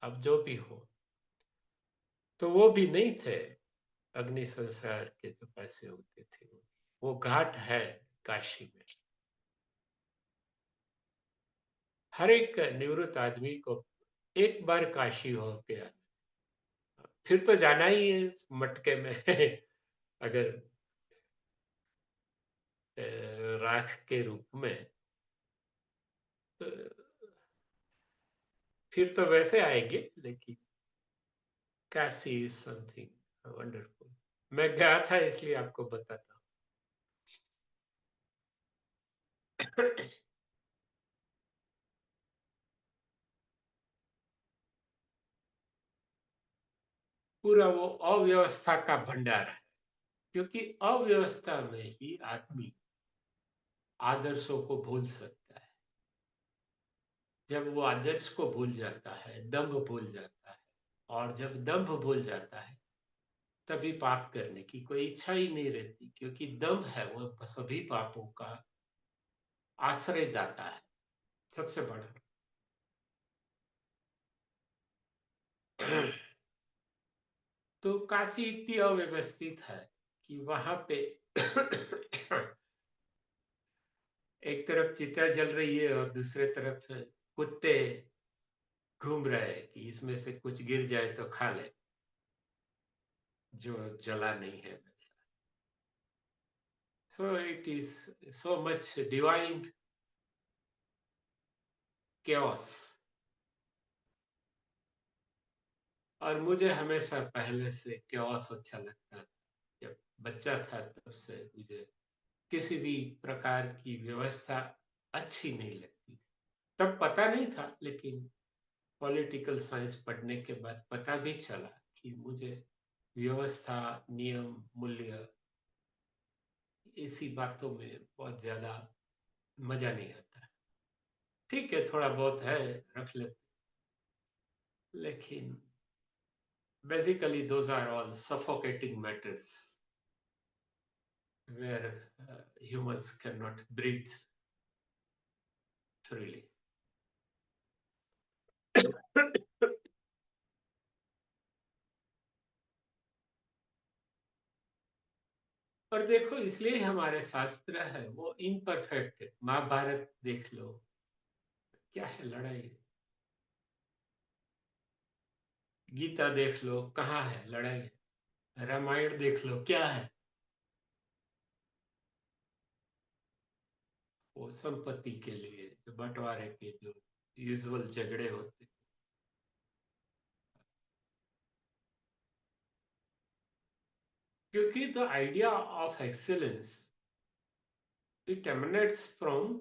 अब जो भी हो, तो वो भी नहीं थे अग्नि संस्कार के जो पैसे होते थे। वो घाट है काशी में। हर एक निवृत्त आदमी को एक बार काशी हो गया, फिर तो जाना ही है इस मटके में। अगर राख के रूप में, तो फिर तो वैसे आएंगे, लेकिन काशी इज समथिंग वंडरफुल। मैं गया था, इसलिए आपको बताता हूँ। पूरा वो अव्यवस्था का भंडार है, क्योंकि अव्यवस्था में ही आदमी आदर्शों को भूल सकता है। जब वो आदर्श को भूल जाता है, दम्भ भूल जाता है, और जब दम्भ भूल जाता है, तभी पाप करने की कोई इच्छा ही नहीं रहती, क्योंकि दम्भ है वो सभी पापों का आश्रयदाता है, सबसे बड़ा। तो काशी इतनी अव्यवस्थित है कि वहां पे एक तरफ चिता जल रही है, और दूसरे तरफ कुत्ते घूम रहे हैं कि इसमें से कुछ गिर जाए तो खा ले, जो जला नहीं है वैसा। So it is so much divine chaos। और मुझे हमेशा पहले से chaos अच्छा लगता था। जब बच्चा था, तब से मुझे किसी भी प्रकार की व्यवस्था अच्छी नहीं लगती। तब पता नहीं था, लेकिन पॉलिटिकल साइंस पढ़ने के बाद पता भी चला कि मुझे व्यवस्था, नियम, मूल्य, इसी बातों में बहुत ज्यादा मजा नहीं आता। ठीक है, थोड़ा बहुत है, रख लेते, लेकिन basically those are all suffocating matters where humans cannot breathe freely. और देखो, इसलिए हमारे शास्त्र है वो इम्परफेक्ट है। महाभारत देख लो, क्या है लड़ाई। गीता देख लो, कहाँ है लड़ाई। रामायण देख लो, क्या है, वो संपत्ति के लिए जो बंटवारे के जो यूजुअल झगड़े होते। क्योंकि the idea of excellence it emanates from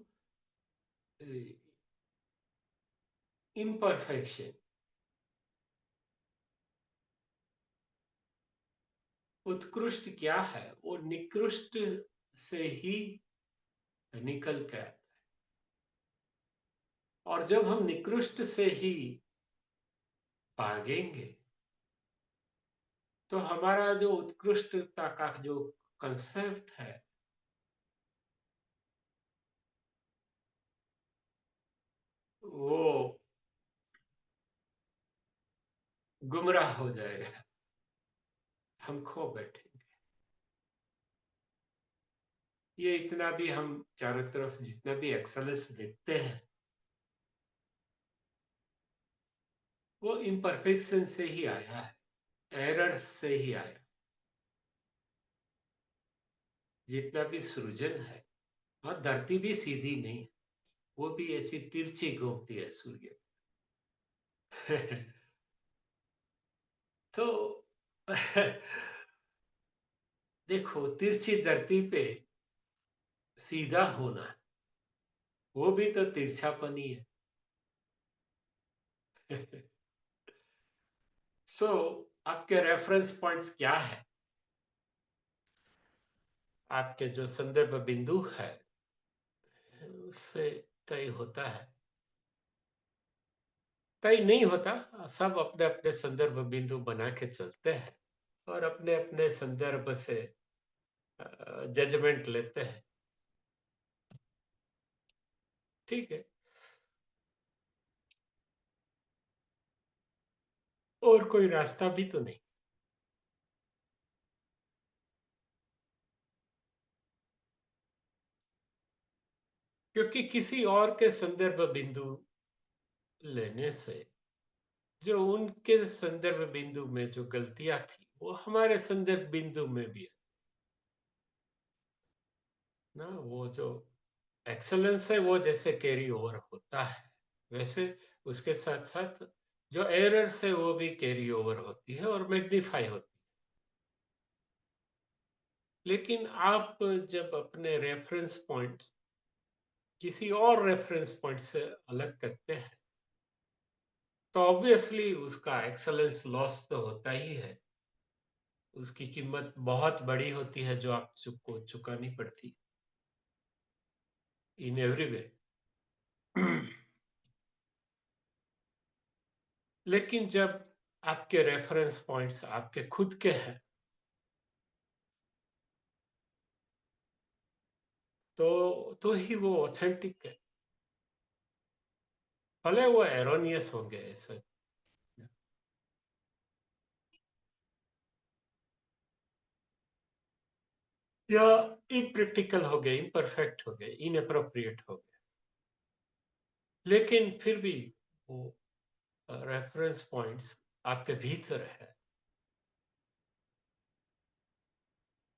imperfection. उत्कृष्ट क्या है, वो निकृष्ट से ही निकल के आता है। और जब हम निकृष्ट से ही भागेंगे तो हमारा जो उत्कृष्टता का जो कंसेप्ट है वो गुमराह हो जाएगा, हम खो बैठेंगे। ये इतना भी हम चारों तरफ जितना भी एक्सेलेंस देखते हैं वो इम्परफेक्शन से ही आया है, एरर से ही आया। जितना भी सृजन है, हाँ, धरती भी सीधी नहीं है, वो भी ऐसी तिरछी घूमती है सूर्य। तो देखो, तिरछी धरती पे सीधा होना, वो भी तो तिरछापन ही है। सो आपके रेफरेंस पॉइंट्स क्या है, आपके जो संदर्भ बिंदु है उससे तय होता है। तय नहीं होता, सब अपने अपने संदर्भ बिंदु बना के चलते हैं और अपने अपने संदर्भ से जजमेंट लेते हैं। ठीक है, और कोई रास्ता भी तो नहीं। क्योंकि किसी और के संदर्भ बिंदु लेने से जो उनके संदर्भ बिंदु में जो गलतियां थी वो हमारे संदर्भ बिंदु में भी है ना। वो जो एक्सेलेंस है वो जैसे कैरी ओवर होता है, वैसे उसके साथ साथ जो एरर्स है वो भी कैरी ओवर होती है और मैग्नीफाई होती है। लेकिन आप जब अपने रेफरेंस पॉइंट्स किसी और रेफरेंस पॉइंट से अलग करते हैं तो ऑब्वियसली उसका एक्सेलेंस लॉस तो होता ही है, उसकी कीमत बहुत बड़ी होती है जो आपको चुकानी पड़ती इन एवरी वे। लेकिन जब आपके रेफरेंस पॉइंट्स आपके खुद के हैं तो ही वो ऑथेंटिक है, भले वो एरोनियस होंगे ऐसा, या इम्प्रैक्टिकल हो गए, इम्परफेक्ट हो गए, इनअप्रोप्रिएट हो गए, लेकिन फिर भी वो रेफरेंस पॉइंट्स आपके भीतर है।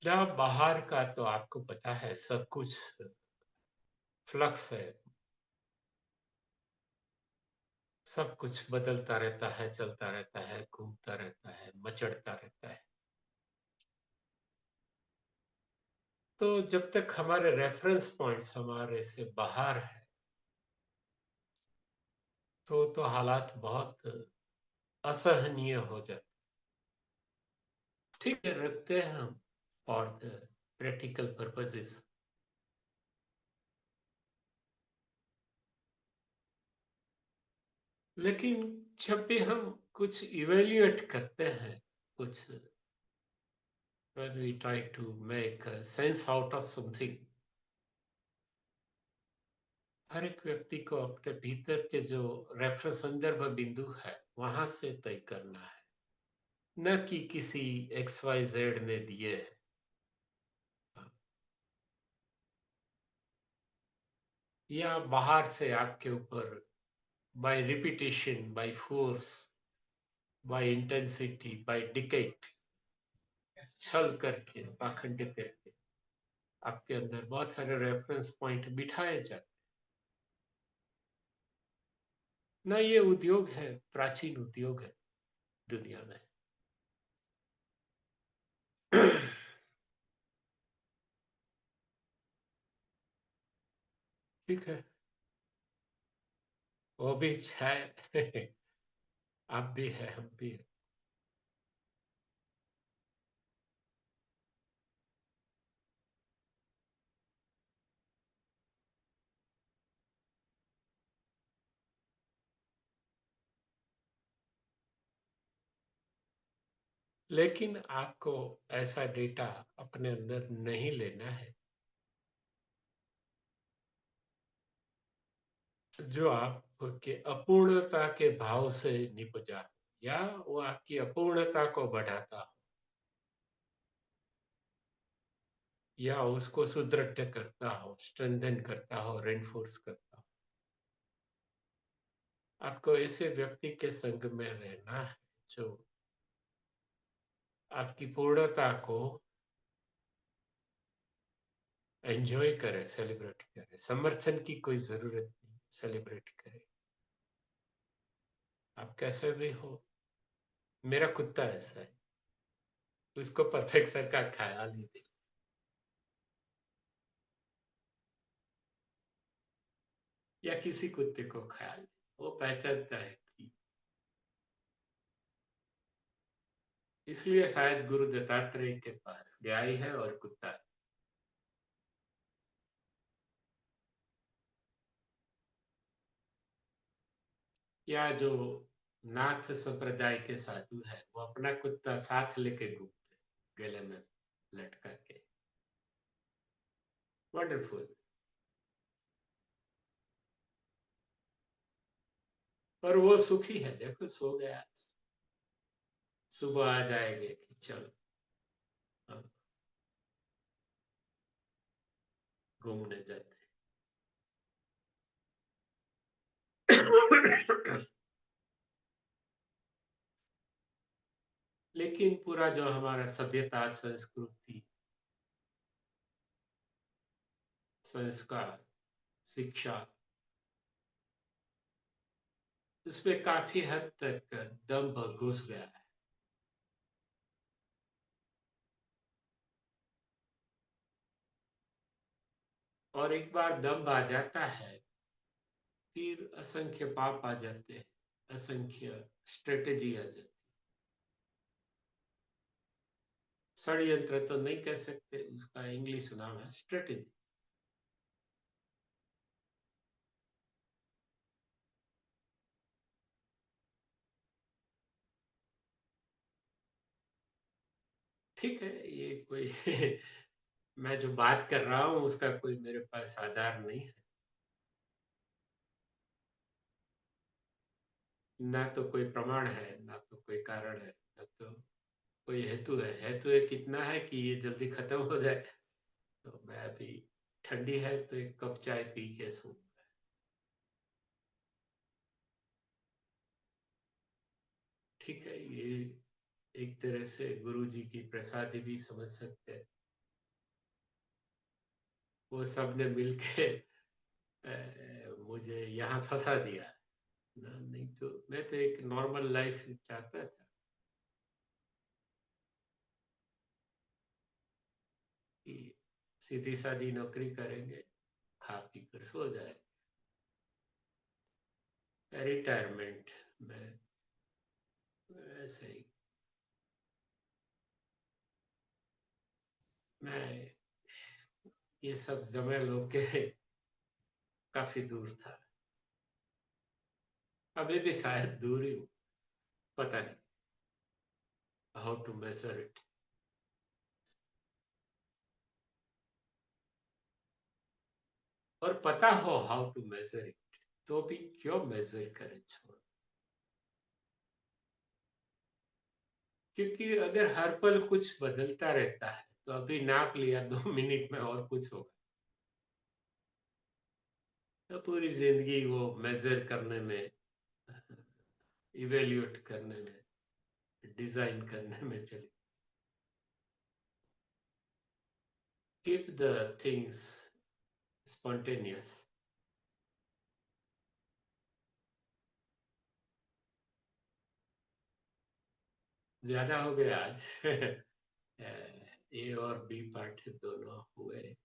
जहाँ बाहर का तो आपको पता है सब कुछ फ्लक्स है, सब कुछ बदलता रहता है, चलता रहता है, घूमता रहता है, मचड़ता रहता है। तो जब तक हमारे रेफरेंस पॉइंट्स हमारे से बाहर है तो हालात बहुत असहनीय हो जाते। ठीक है, रखते हैं हम फॉर प्रैक्टिकल पर्पसेस। लेकिन जब भी हम कुछ इवैल्यूएट करते हैं, कुछ when we try to make a sense out of something, हर एक व्यक्ति को अपने भीतर के जो रेफरेंस संदर्भ बिंदु है, वहां से तय करना है, न कि किसी एक्स वाई जेड ने दिए हैं। या बाहर से आपके ऊपर by repetition, by force, by intensity, by dictate, छल करके, पाखंड करके आपके अंदर बहुत सारे रेफरेंस पॉइंट बिठाए जाते। ना ये उद्योग है, प्राचीन उद्योग है दुनिया में। ठीक है, वो भी है। आप भी है, हम भी है। लेकिन आपको ऐसा डेटा अपने अंदर नहीं लेना है जो आपके अपूर्णता के भाव से निपजा, या वो आपकी अपूर्णता को बढ़ाता हो, या उसको सुदृढ़ करता हो, स्ट्रेंथन करता हो, रेनफोर्स करता हो। आपको ऐसे व्यक्ति के संग में रहना है जो आपकी पूर्णता को एंजॉय करे, सेलिब्रेट करे। समर्थन की कोई जरूरत नहीं, सेलिब्रेट करे। आप कैसे भी हो, मेरा कुत्ता ऐसा है, उसको परफेक्शन का ख्याल ही नहीं। या किसी कुत्ते को ख्याल नहीं, वो पहचानता है कि, इसलिए शायद गुरु दत्तात्रेय के पास गाय है और कुत्ता है। या जो नाथ संप्रदाय के साधु है, वो अपना कुत्ता साथ लेके घूमते, गले में लटका के। वंडरफुल। और वो सुखी है, देखो सो गया, सुबह आ जाएंगे कि चलो हम घूमने जाते हैं। लेकिन पूरा जो हमारा सभ्यता, संस्कृति, संस्कार, शिक्षा, उसमें काफी हद तक दम्भ घुस गया है। और एक बार दम्भ आ जाता है, फिर असंख्य पाप आ जाते हैं, असंख्य स्ट्रेटेजी आ जाती। षड्यंत्र तो नहीं कह सकते, उसका इंग्लिश नाम है स्ट्रेटेजी। ठीक है, ये कोई मैं जो बात कर रहा हूँ उसका कोई मेरे पास आधार नहीं है, ना तो कोई प्रमाण है, ना तो कोई कारण है, ना तो कोई हेतु है। हेतु एक इतना है कि ये जल्दी खत्म हो जाए, तो मैं अभी, ठंडी है तो एक कप चाय पी के सो। ठीक है, ये एक तरह से गुरु जी की प्रसादी भी समझ सकते हैं। वो सब ने मिलके मुझे यहाँ फंसा दिया ना, नहीं तो मैं तो एक नॉर्मल लाइफ चाहता था कि सीधी सादी नौकरी करेंगे, खा पी कर सो जाए, रिटायरमेंट में ऐसे ही। मैं ये सब जमे लोग के काफी दूर था। अभी भी शायद दूर ही हूँ, पता नहीं हाउ टू मेजर इट। और पता हो हाउ टू मेजर इट, तो भी क्यों मेजर करें छोड़। क्योंकि अगर हर पल कुछ बदलता रहता है, तो अभी नाप लिया 2 मिनट में और कुछ होगा, तो पूरी जिंदगी वो मेजर करने में, इवेल्युएट करने में, डिजाइन करने में चली। Keep the things spontaneous. ज्यादा हो गया आज। ए और बी पार्ट दोनों हुए,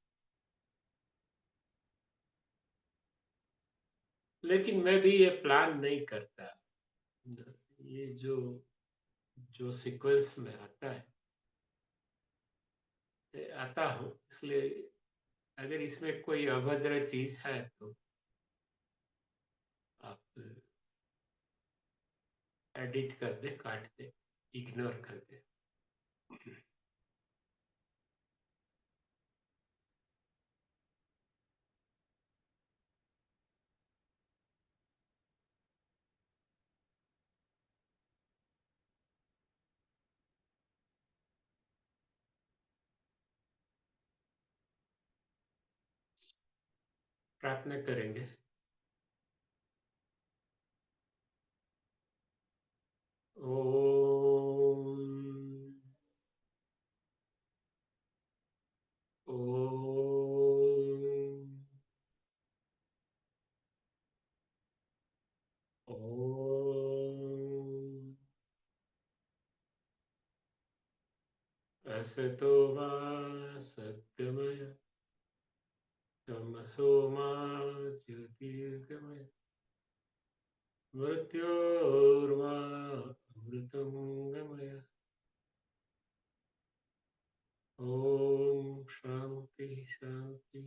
लेकिन मैं भी ये प्लान नहीं करता। ये जो जो सीक्वेंस में आता है, आता हूँ इसलिए, अगर इसमें कोई अभद्र चीज है तो आप एडिट कर दे, काट दे, इग्नोर कर दे। प्रार्थना करेंगे। ओम। ओम। ओम। ऐसे तो सत्यमय, तमसो मा ज्योतिर्गमय, मृत्योर्मा अमृतं गमय। ओम शांति शांति।